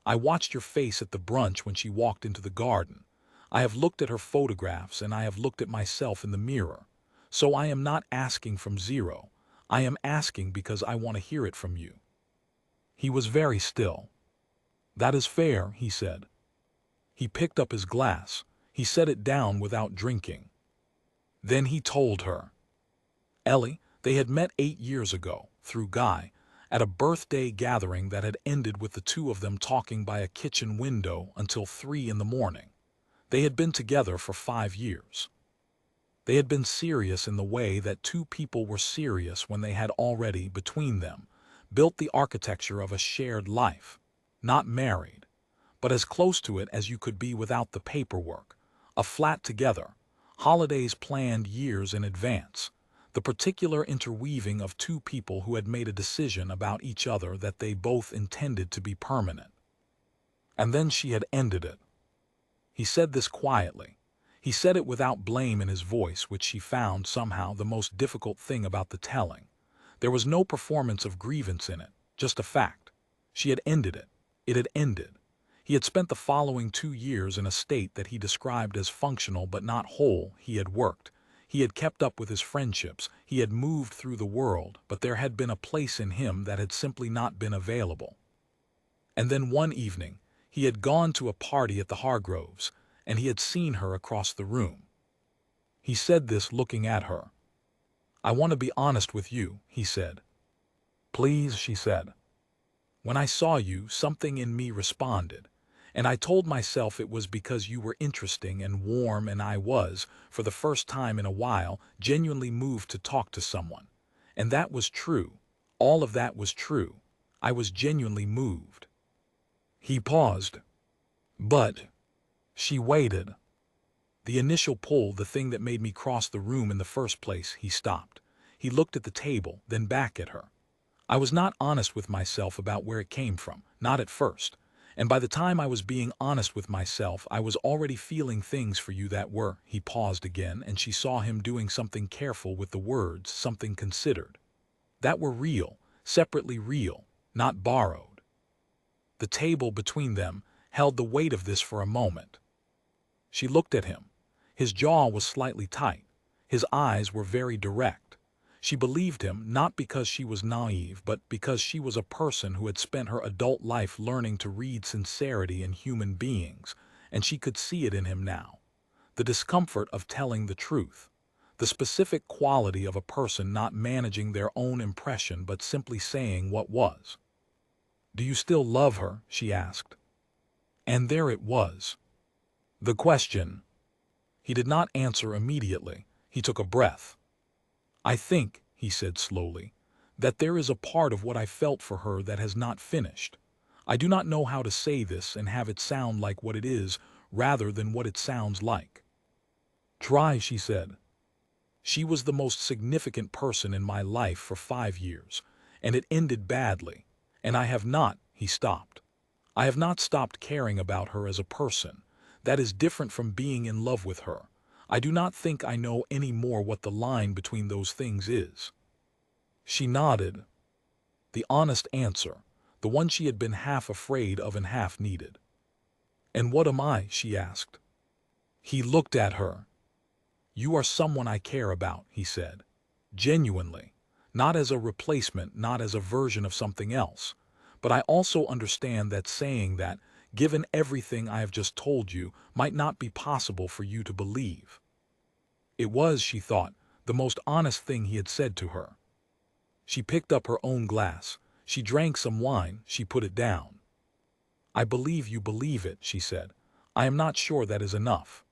I watched your face at the brunch when she walked into the garden. I have looked at her photographs and I have looked at myself in the mirror. So I am not asking from zero. I am asking because I want to hear it from you." He was very still. "That is fair," he said. He picked up his glass. He set it down without drinking. Then he told her. Ellie, they had met 8 years ago, through Guy, at a birthday gathering that had ended with the two of them talking by a kitchen window until 3 in the morning. They had been together for 5 years. They had been serious in the way that two people were serious when they had already, between them, built the architecture of a shared life. Not married, but as close to it as you could be without the paperwork. A flat together, holidays planned years in advance, the particular interweaving of two people who had made a decision about each other that they both intended to be permanent. And then she had ended it. He said this quietly. He said it without blame in his voice, which she found somehow the most difficult thing about the telling. There was no performance of grievance in it, just a fact. She had ended it. It had ended. He had spent the following 2 years in a state that he described as functional but not whole. He had worked. He had kept up with his friendships. He had moved through the world, but there had been a place in him that had simply not been available. And then one evening, he had gone to a party at the Hargroves, and he had seen her across the room. He said this looking at her. "I want to be honest with you," he said. "Please," she said. "When I saw you, something in me responded, and I told myself it was because you were interesting and warm, and I was, for the first time in a while, genuinely moved to talk to someone. And that was true. All of that was true. I was genuinely moved." He paused. "But—" She waited. "The initial pull, the thing that made me cross the room in the first place," he stopped. He looked at the table, then back at her. "I was not honest with myself about where it came from, not at first. And by the time I was being honest with myself, I was already feeling things for you that were—" He paused again, and she saw him doing something careful with the words, something considered. "That were real, separately real, not borrowed." The table between them held the weight of this for a moment. She looked at him. His jaw was slightly tight. His eyes were very direct. She believed him not because she was naive, but because she was a person who had spent her adult life learning to read sincerity in human beings, and she could see it in him now. The discomfort of telling the truth. The specific quality of a person not managing their own impression but simply saying what was. "Do you still love her?" she asked. And there it was. The question. He did not answer immediately. He took a breath. "I think," he said slowly, "that there is a part of what I felt for her that has not finished. I do not know how to say this and have it sound like what it is rather than what it sounds like." "Try," she said. "She was the most significant person in my life for 5 years, and it ended badly. And I have not—" He stopped. "I have not stopped caring about her as a person. That is different from being in love with her. I do not think I know any more what the line between those things is." She nodded. The honest answer, the one she had been half afraid of and half needed. "And what am I?" she asked. He looked at her. "You are someone I care about," he said. "Genuinely. Not as a replacement, not as a version of something else. But I also understand that saying that, given everything I have just told you, might not be possible for you to believe." It was, she thought, the most honest thing he had said to her. She picked up her own glass. She drank some wine. She put it down. "I believe you believe it," she said. "I am not sure that is enough."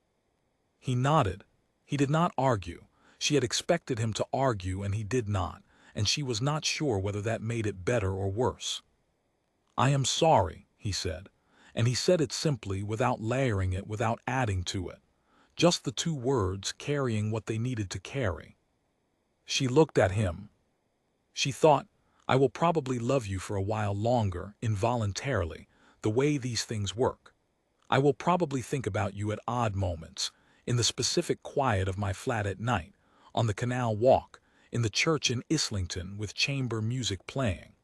He nodded. He did not argue. She had expected him to argue, and he did not, and she was not sure whether that made it better or worse. "I am sorry," he said, and he said it simply, without layering it, without adding to it. Just the two words carrying what they needed to carry. She looked at him. She thought, "I will probably love you for a while longer, involuntarily, the way these things work. I will probably think about you at odd moments, in the specific quiet of my flat at night, on the canal walk, in the church in Islington with chamber music playing.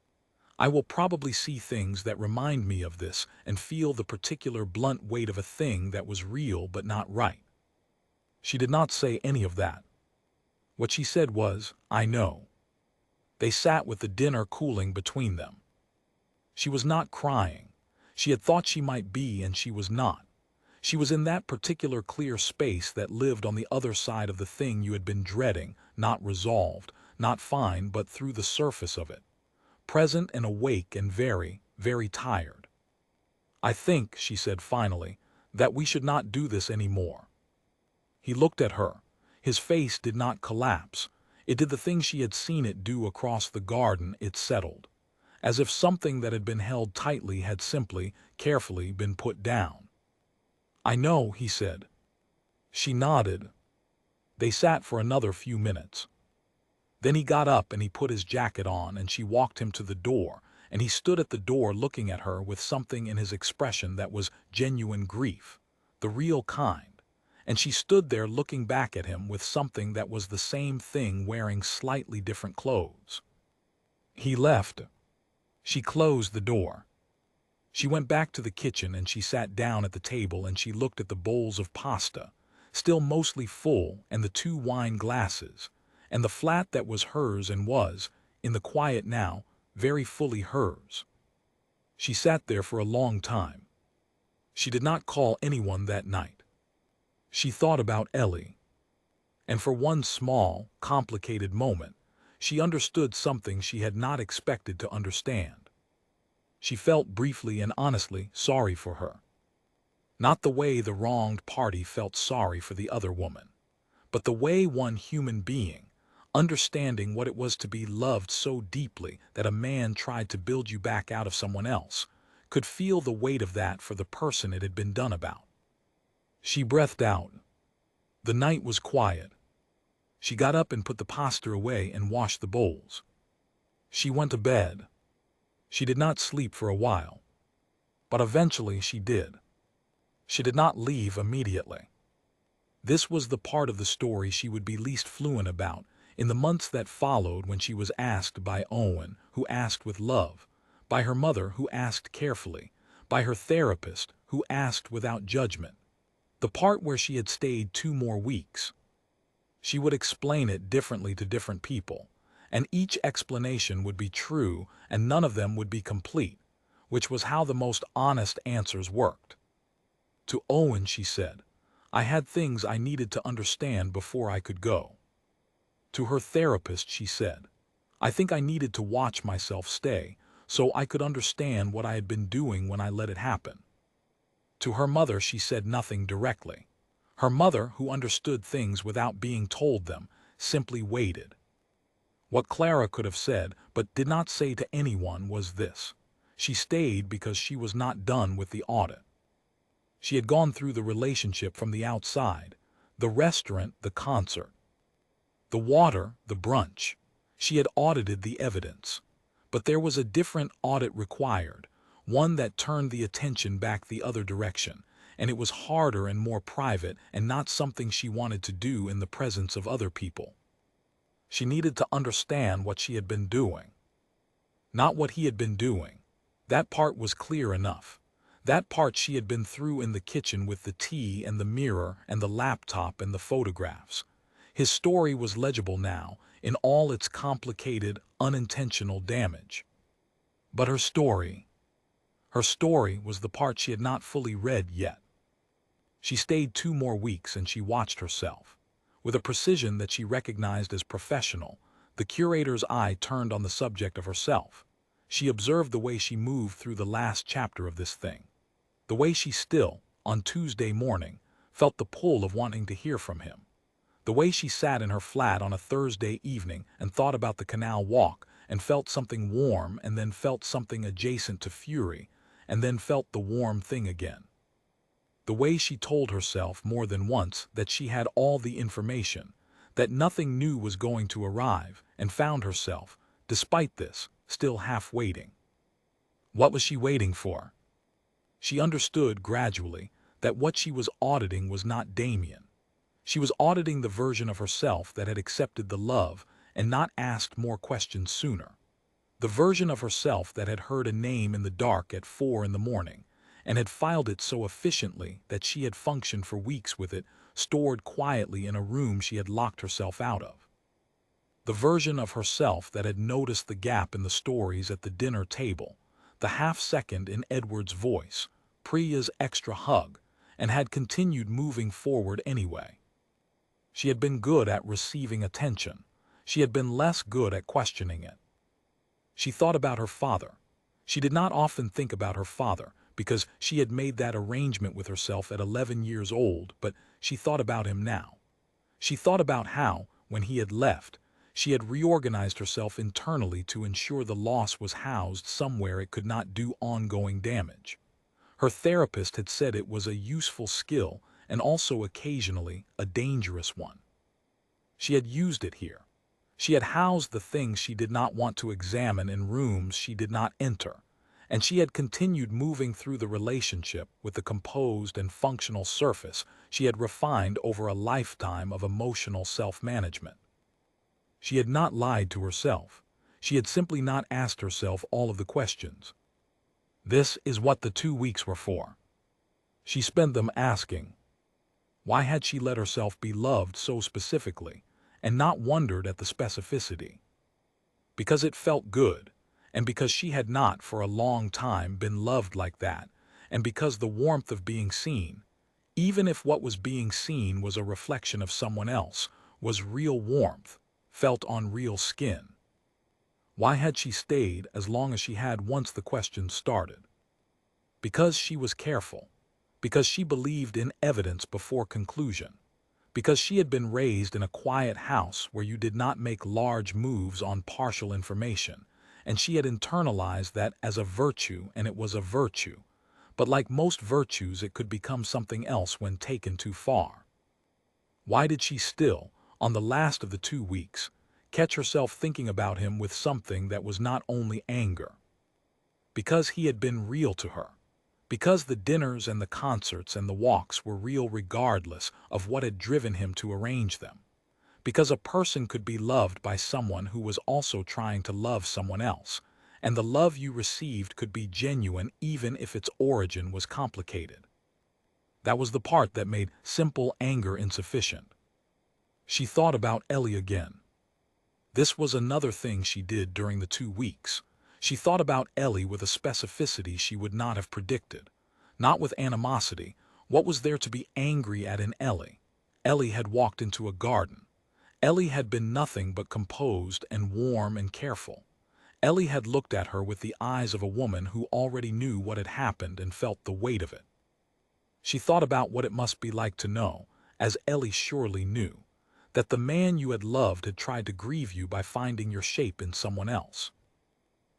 I will probably see things that remind me of this and feel the particular blunt weight of a thing that was real but not right. She did not say any of that. What she said was, I know. They sat with the dinner cooling between them. She was not crying. She had thought she might be, and she was not. She was in that particular clear space that lived on the other side of the thing you had been dreading, not resolved, not fine, but through the surface of it. Present and awake and very, very tired. I think, she said finally, that we should not do this any more. He looked at her. His face did not collapse. It did the thing she had seen it do across the garden. It settled, as if something that had been held tightly had simply, carefully been put down. I know, he said. She nodded. They sat for another few minutes. Then he got up and he put his jacket on, and she walked him to the door, and he stood at the door looking at her with something in his expression that was genuine grief, the real kind. And she stood there looking back at him with something that was the same thing, wearing slightly different clothes. He left. She closed the door. She went back to the kitchen and she sat down at the table and she looked at the bowls of pasta, still mostly full, and the 2 wine glasses, and the flat that was hers and was, in the quiet now, very fully hers. She sat there for a long time. She did not call anyone that night. She thought about Ellie. And for one small, complicated moment, she understood something she had not expected to understand. She felt briefly and honestly sorry for her. Not the way the wronged party felt sorry for the other woman, but the way one human being, understanding what it was to be loved so deeply that a man tried to build you back out of someone else, could feel the weight of that for the person it had been done about. She breathed out. The night was quiet. She got up and put the pasta away and washed the bowls. She went to bed. She did not sleep for a while, but eventually she did. She did not leave immediately. This was the part of the story she would be least fluent about in the months that followed, when she was asked by Owen, who asked with love, by her mother, who asked carefully, by her therapist, who asked without judgment. The part where she had stayed 2 more weeks. She would explain it differently to different people, and each explanation would be true and none of them would be complete, which was how the most honest answers worked. To Owen, she said, I had things I needed to understand before I could go. To her therapist, she said, I think I needed to watch myself stay so I could understand what I had been doing when I let it happen. To her mother, she said nothing directly. Her mother, who understood things without being told them, simply waited. What Clara could have said, but did not say to anyone, was this. She stayed because she was not done with the audit. She had gone through the relationship from the outside, the restaurant, the concert, the water, the brunch. She had audited the evidence. But there was a different audit required, one that turned the attention back the other direction, and it was harder and more private and not something she wanted to do in the presence of other people. She needed to understand what she had been doing, not what he had been doing. That part was clear enough. That part she had been through in the kitchen with the tea and the mirror and the laptop and the photographs. His story was legible now in all its complicated, unintentional damage. But her story was the part she had not fully read yet. She stayed 2 more weeks and she watched herself. With a precision that she recognized as professional, the curator's eye turned on the subject of herself. She observed the way she moved through the last chapter of this thing. The way she still, on Tuesday morning, felt the pull of wanting to hear from him. The way she sat in her flat on a Thursday evening and thought about the canal walk and felt something warm and then felt something adjacent to fury and then felt the warm thing again. The way she told herself more than once that she had all the information, that nothing new was going to arrive, and found herself, despite this, still half waiting. What was she waiting for? She understood gradually that what she was auditing was not Damien. She was auditing the version of herself that had accepted the love and not asked more questions sooner. The version of herself that had heard a name in the dark at 4 in the morning and had filed it so efficiently that she had functioned for weeks with it stored quietly in a room she had locked herself out of. The version of herself that had noticed the gap in the stories at the dinner table, the half-second in Edward's voice, Priya's extra hug, and had continued moving forward anyway. She had been good at receiving attention. She had been less good at questioning it. She thought about her father. She did not often think about her father because she had made that arrangement with herself at 11 years old, but she thought about him now. She thought about how, when he had left, she had reorganized herself internally to ensure the loss was housed somewhere it could not do ongoing damage. Her therapist had said it was a useful skill and also occasionally a dangerous one. She had used it here. She had housed the things she did not want to examine in rooms she did not enter, and she had continued moving through the relationship with the composed and functional surface she had refined over a lifetime of emotional self-management. She had not lied to herself. She had simply not asked herself all of the questions. This is what the 2 weeks were for. She spent them asking, why had she let herself be loved so specifically, and not wondered at the specificity? Because it felt good, and because she had not for a long time been loved like that, and because the warmth of being seen, even if what was being seen was a reflection of someone else, was real warmth, felt on real skin. Why had she stayed as long as she had once the question started? Because she was careful. Because she believed in evidence before conclusion. Because she had been raised in a quiet house where you did not make large moves on partial information, and she had internalized that as a virtue, and it was a virtue. But like most virtues, it could become something else when taken too far. Why did she still, on the last of the 2 weeks, catch herself thinking about him with something that was not only anger? Because he had been real to her. Because the dinners and the concerts and the walks were real regardless of what had driven him to arrange them. Because a person could be loved by someone who was also trying to love someone else, and the love you received could be genuine even if its origin was complicated. That was the part that made simple anger insufficient. She thought about Ellie again. This was another thing she did during the 2 weeks. She thought about Ellie with a specificity she would not have predicted. Not with animosity. What was there to be angry at in Ellie? Ellie had walked into a garden. Ellie had been nothing but composed and warm and careful. Ellie had looked at her with the eyes of a woman who already knew what had happened and felt the weight of it. She thought about what it must be like to know, as Ellie surely knew, that the man you had loved had tried to grieve you by finding your shape in someone else.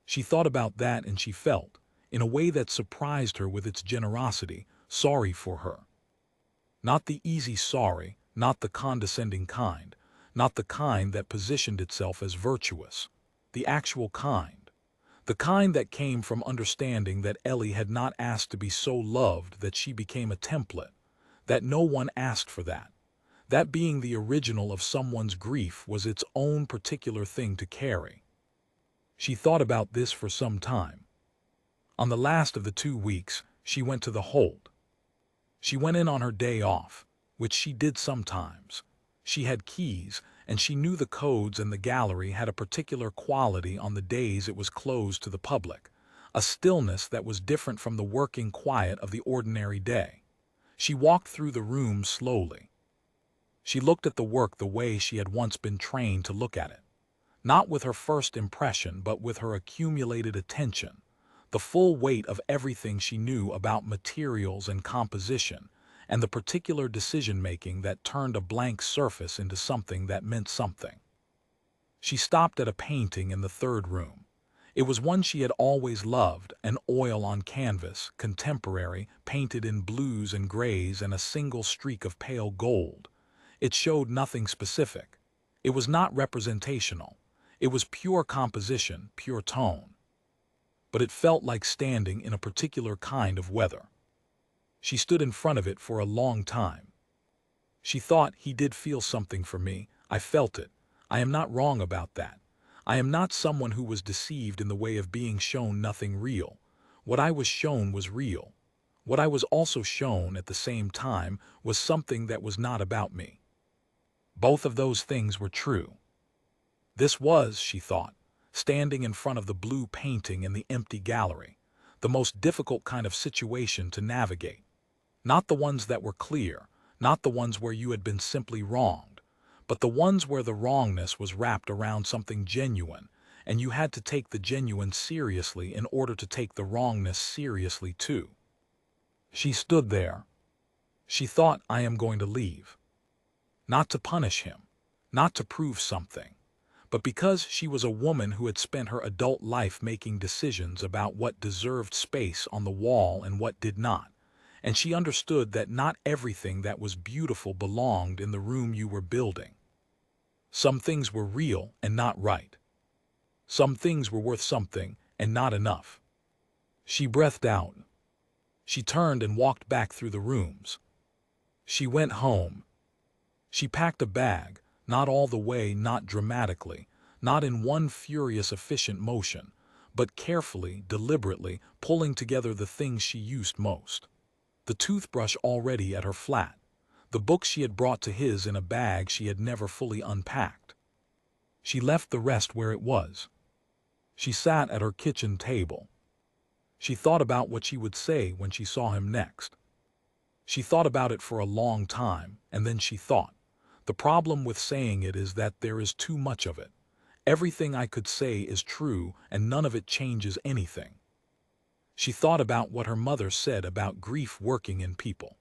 She thought about that and she felt, in a way that surprised her with its generosity, sorry for her. Not the easy sorry, not the condescending kind, not the kind that positioned itself as virtuous. The actual kind. The kind that came from understanding that Ellie had not asked to be so loved that she became a template, that no one asked for that. That being the original of someone's grief was its own particular thing to carry. She thought about this for some time. On the last of the 2 weeks, she went to the hold. She went in on her day off, which she did sometimes. She had keys, and she knew the codes, and the gallery had a particular quality on the days it was closed to the public, a stillness that was different from the working quiet of the ordinary day. She walked through the room slowly. She looked at the work the way she had once been trained to look at it. Not with her first impression, but with her accumulated attention, the full weight of everything she knew about materials and composition, and the particular decision-making that turned a blank surface into something that meant something. She stopped at a painting in the third room. It was one she had always loved, an oil on canvas, contemporary, painted in blues and grays and a single streak of pale gold. It showed nothing specific. It was not representational. It was pure composition, pure tone. But it felt like standing in a particular kind of weather. She stood in front of it for a long time. She thought, he did feel something for me. I felt it. I am not wrong about that. I am not someone who was deceived in the way of being shown nothing real. What I was shown was real. What I was also shown at the same time was something that was not about me. Both of those things were true. This was, she thought, standing in front of the blue painting in the empty gallery, the most difficult kind of situation to navigate. Not the ones that were clear, not the ones where you had been simply wronged, but the ones where the wrongness was wrapped around something genuine, and you had to take the genuine seriously in order to take the wrongness seriously too. She stood there. She thought, I am going to leave. Not to punish him, not to prove something, but because she was a woman who had spent her adult life making decisions about what deserved space on the wall and what did not. And she understood that not everything that was beautiful belonged in the room you were building. Some things were real and not right. Some things were worth something and not enough. She breathed out. She turned and walked back through the rooms. She went home. She packed a bag, not all the way, not dramatically, not in one furious, efficient motion, but carefully, deliberately, pulling together the things she used most. The toothbrush already at her flat, the book she had brought to his in a bag she had never fully unpacked. She left the rest where it was. She sat at her kitchen table. She thought about what she would say when she saw him next. She thought about it for a long time, and then she thought, the problem with saying it is that there is too much of it. Everything I could say is true, and none of it changes anything. She thought about what her mother said about grief working in people.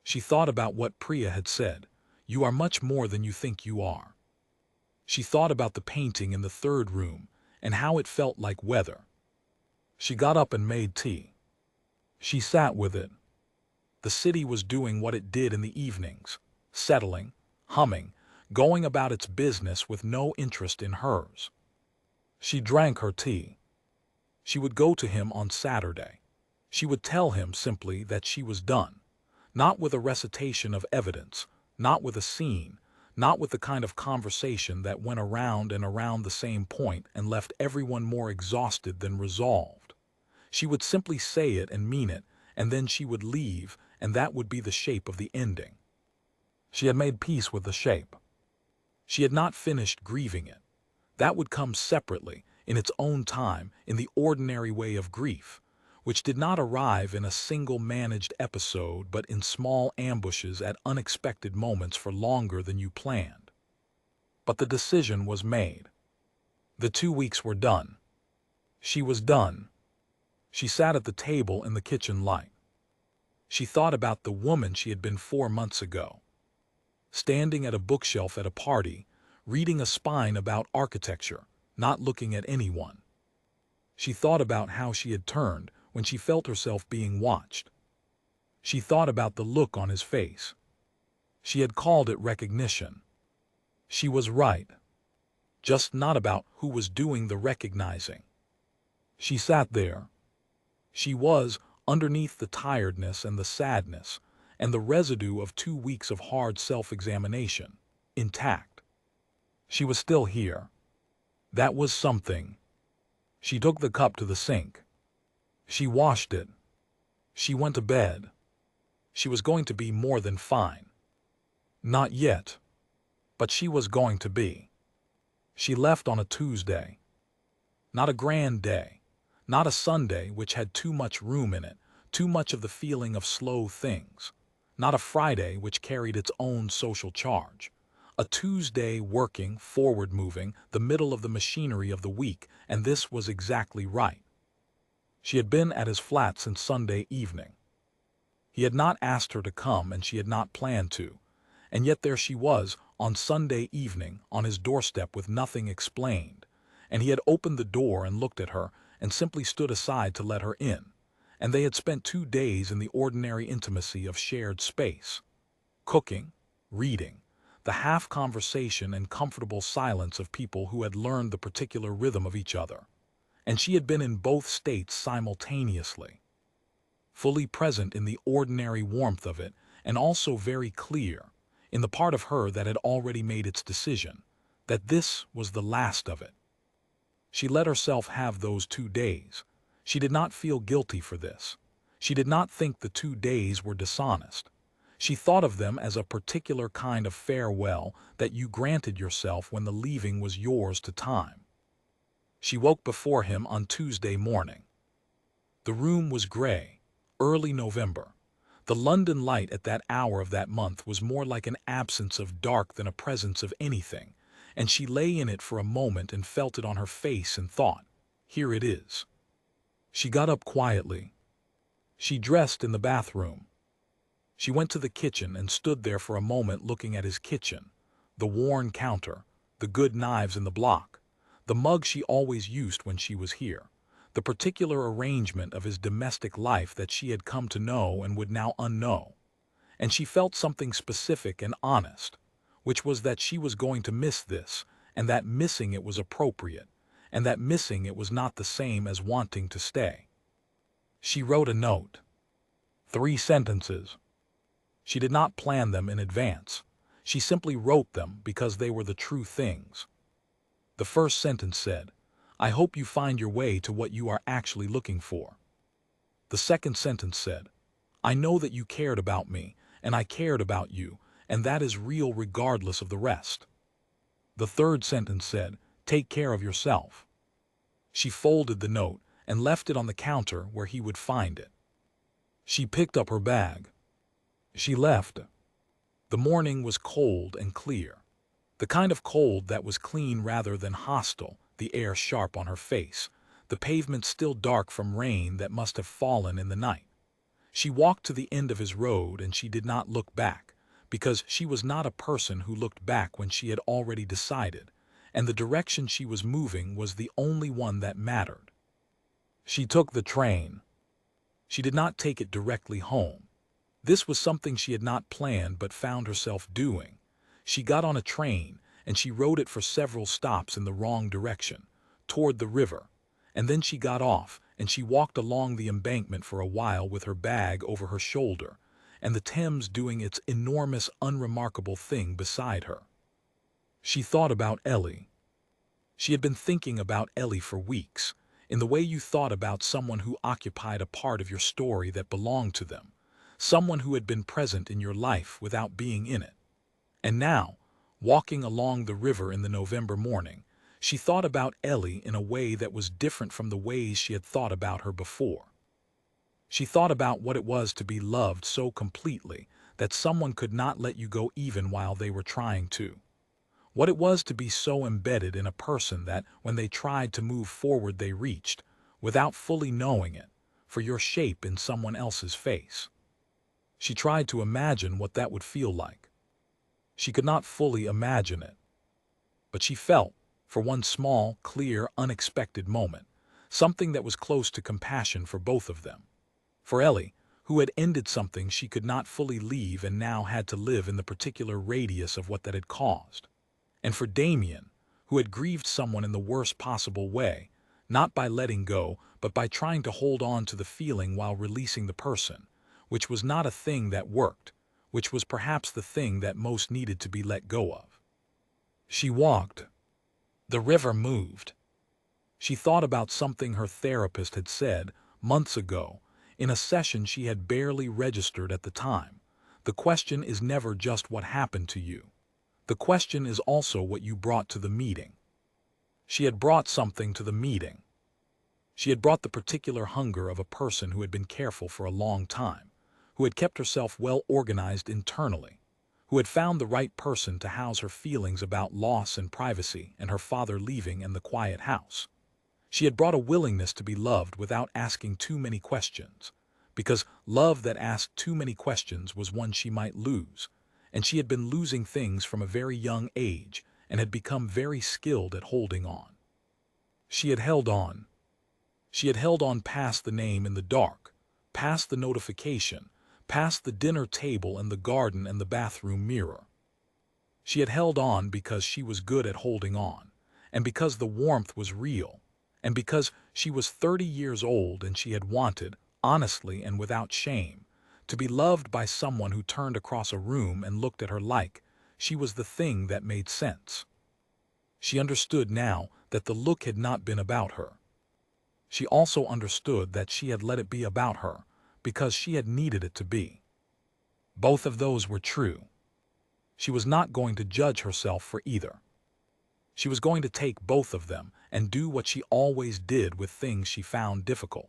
She thought about what Priya had said, you are much more than you think you are. She thought about the painting in the third room and how it felt like weather. She got up and made tea. She sat with it. The city was doing what it did in the evenings, settling, humming, going about its business with no interest in hers. She drank her tea. She would go to him on Saturday. She would tell him simply that she was done, not with a recitation of evidence, not with a scene, not with the kind of conversation that went around and around the same point and left everyone more exhausted than resolved. She would simply say it and mean it, and then she would leave, and that would be the shape of the ending. She had made peace with the shape. She had not finished grieving it. That would come separately, in its own time, in the ordinary way of grief, which did not arrive in a single managed episode but in small ambushes at unexpected moments for longer than you planned. But the decision was made. The 2 weeks were done. She was done. She sat at the table in the kitchen light. She thought about the woman she had been 4 months ago, standing at a bookshelf at a party, reading a spine about architecture, not looking at anyone. She thought about how she had turned when she felt herself being watched. She thought about the look on his face. She had called it recognition. She was right. Just not about who was doing the recognizing. She sat there. She was, underneath the tiredness and the sadness, and the residue of 2 weeks of hard self-examination, intact. She was still here. That was something. She took the cup to the sink. She washed it. She went to bed. She was going to be more than fine. Not yet. But she was going to be. She left on a Tuesday. Not a grand day. Not a Sunday which had too much room in it, too much of the feeling of slow things. Not a Friday which carried its own social charge. A Tuesday working, forward-moving, the middle of the machinery of the week, and this was exactly right. She had been at his flat since Sunday evening. He had not asked her to come, and she had not planned to, and yet there she was, on Sunday evening, on his doorstep with nothing explained, and he had opened the door and looked at her, and simply stood aside to let her in, and they had spent 2 days in the ordinary intimacy of shared space. Cooking, reading, the half-conversation and comfortable silence of people who had learned the particular rhythm of each other. And she had been in both states simultaneously, fully present in the ordinary warmth of it, and also very clear, in the part of her that had already made its decision, that this was the last of it. She let herself have those 2 days. She did not feel guilty for this. She did not think the 2 days were dishonest. She thought of them as a particular kind of farewell that you granted yourself when the leaving was yours to time. She woke before him on Tuesday morning. The room was gray, early November. The London light at that hour of that month was more like an absence of dark than a presence of anything, and she lay in it for a moment and felt it on her face and thought, here it is. She got up quietly. She dressed in the bathroom. She went to the kitchen and stood there for a moment looking at his kitchen, the worn counter, the good knives in the block, the mug she always used when she was here, the particular arrangement of his domestic life that she had come to know and would now unknow. And she felt something specific and honest, which was that she was going to miss this, and that missing it was appropriate, and that missing it was not the same as wanting to stay. She wrote a note. 3 sentences. She did not plan them in advance. She simply wrote them because they were the true things. The first sentence said, I hope you find your way to what you are actually looking for. The second sentence said, I know that you cared about me, and I cared about you, and that is real regardless of the rest. The third sentence said, take care of yourself. She folded the note and left it on the counter where he would find it. She picked up her bag. She left. The morning was cold and clear. The kind of cold that was clean rather than hostile, the air sharp on her face, the pavement still dark from rain that must have fallen in the night. She walked to the end of his road and she did not look back, because she was not a person who looked back when she had already decided, and the direction she was moving was the only one that mattered. She took the train. She did not take it directly home. This was something she had not planned but found herself doing. She got on a train and she rode it for several stops in the wrong direction, toward the river, and then she got off and she walked along the embankment for a while with her bag over her shoulder, and the Thames doing its enormous, unremarkable thing beside her. She thought about Ellie. She had been thinking about Ellie for weeks, in the way you thought about someone who occupied a part of your story that belonged to them, someone who had been present in your life without being in it. And now, walking along the river in the November morning, she thought about Ellie in a way that was different from the ways she had thought about her before. She thought about what it was to be loved so completely that someone could not let you go even while they were trying to. What it was to be so embedded in a person that when they tried to move forward they reached, without fully knowing it, for your shape in someone else's face. She tried to imagine what that would feel like. She could not fully imagine it. But she felt, for one small, clear, unexpected moment, something that was close to compassion for both of them. For Ellie, who had ended something she could not fully leave and now had to live in the particular radius of what that had caused. And for Damien, who had grieved someone in the worst possible way, not by letting go, but by trying to hold on to the feeling while releasing the person, which was not a thing that worked, which was perhaps the thing that most needed to be let go of. She walked. The river moved. She thought about something her therapist had said months ago in a session she had barely registered at the time. The question is never just what happened to you. The question is also what you brought to the meeting. She had brought something to the meeting. She had brought the particular hunger of a person who had been careful for a long time, who had kept herself well organized internally, who had found the right person to house her feelings about loss and privacy and her father leaving and the quiet house. She had brought a willingness to be loved without asking too many questions, because love that asked too many questions was one she might lose, and she had been losing things from a very young age and had become very skilled at holding on. She had held on. She had held on past the name in the dark, past the notification, past the dinner table and the garden and the bathroom mirror. She had held on because she was good at holding on, and because the warmth was real, and because she was 30 years old and she had wanted, honestly and without shame, to be loved by someone who turned across a room and looked at her like she was the thing that made sense. She understood now that the look had not been about her. She also understood that she had let it be about her, because she had needed it to be. Both of those were true. She was not going to judge herself for either. She was going to take both of them and do what she always did with things she found difficult.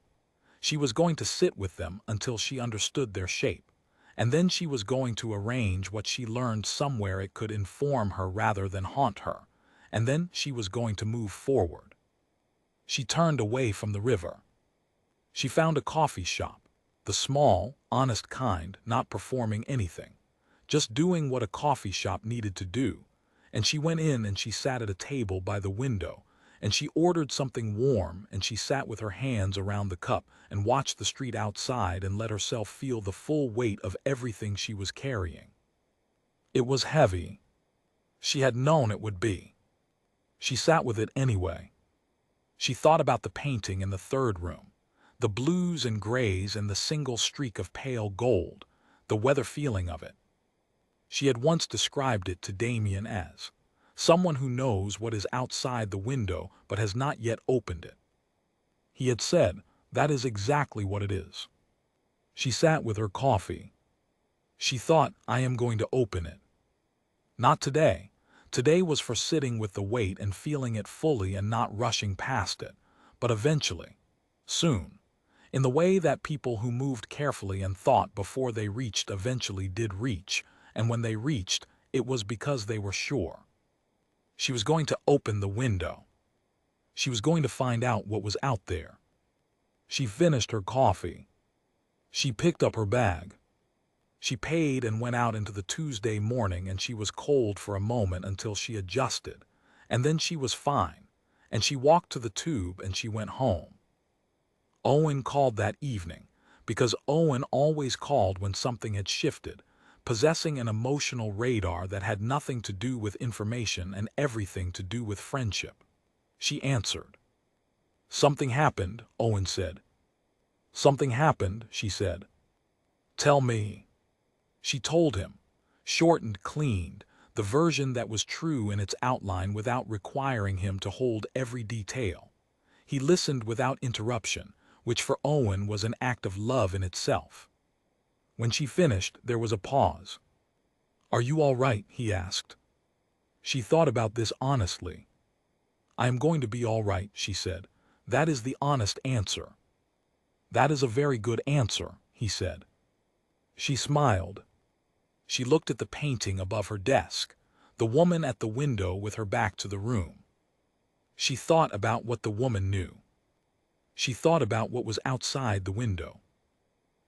She was going to sit with them until she understood their shape, and then she was going to arrange what she learned somewhere it could inform her rather than haunt her, and then she was going to move forward. She turned away from the river. She found a coffee shop, the small, honest kind, not performing anything, just doing what a coffee shop needed to do, and she went in and she sat at a table by the window, and she ordered something warm, and she sat with her hands around the cup and watched the street outside and let herself feel the full weight of everything she was carrying. It was heavy. She had known it would be. She sat with it anyway. She thought about the painting in the third room, the blues and grays and the single streak of pale gold, the weather feeling of it. She had once described it to Damien as someone who knows what is outside the window but has not yet opened it. He had said, that is exactly what it is. She sat with her coffee. She thought, I am going to open it. Not today. Today was for sitting with the weight and feeling it fully and not rushing past it, but eventually, soon, in the way that people who moved carefully and thought before they reached eventually did reach, and when they reached, it was because they were sure. She was going to open the window. She was going to find out what was out there. She finished her coffee. She picked up her bag. She paid and went out into the Tuesday morning, and she was cold for a moment until she adjusted, and then she was fine, and she walked to the tube and she went home. Owen called that evening, because Owen always called when something had shifted, possessing an emotional radar that had nothing to do with information and everything to do with friendship. She answered. Something happened, Owen said. Something happened, she said. Tell me. She told him, shortened, cleaned, the version that was true in its outline without requiring him to hold every detail. He listened without interruption, which for Owen was an act of love in itself. When she finished, there was a pause. Are you all right? He asked. She thought about this honestly. I am going to be all right, she said. That is the honest answer. That is a very good answer, he said. She smiled. She looked at the painting above her desk, the woman at the window with her back to the room. She thought about what the woman knew. She thought about what was outside the window.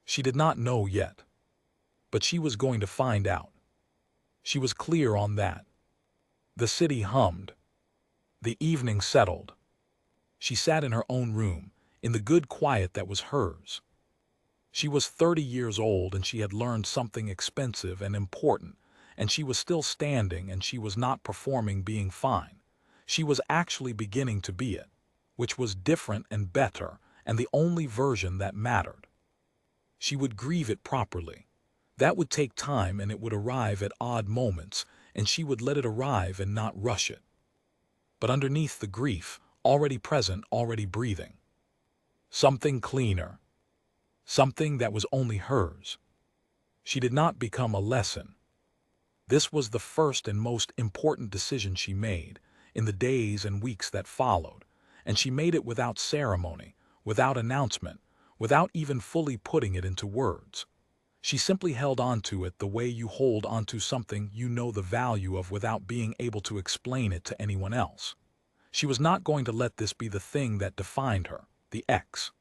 She did not know yet, but she was going to find out. She was clear on that. The city hummed. The evening settled. She sat in her own room, in the good quiet that was hers. She was 30 years old, and she had learned something expensive and important, and she was still standing, and she was not performing being fine. She was actually beginning to be it, which was different and better, and the only version that mattered. She would grieve it properly. That would take time, and it would arrive at odd moments, and she would let it arrive and not rush it. But underneath the grief, already present, already breathing, something cleaner. Something that was only hers. She did not become a lesson. This was the first and most important decision she made in the days and weeks that followed, and she made it without ceremony, without announcement, without even fully putting it into words. She simply held on to it the way you hold onto something you know the value of without being able to explain it to anyone else. She was not going to let this be the thing that defined her, the X.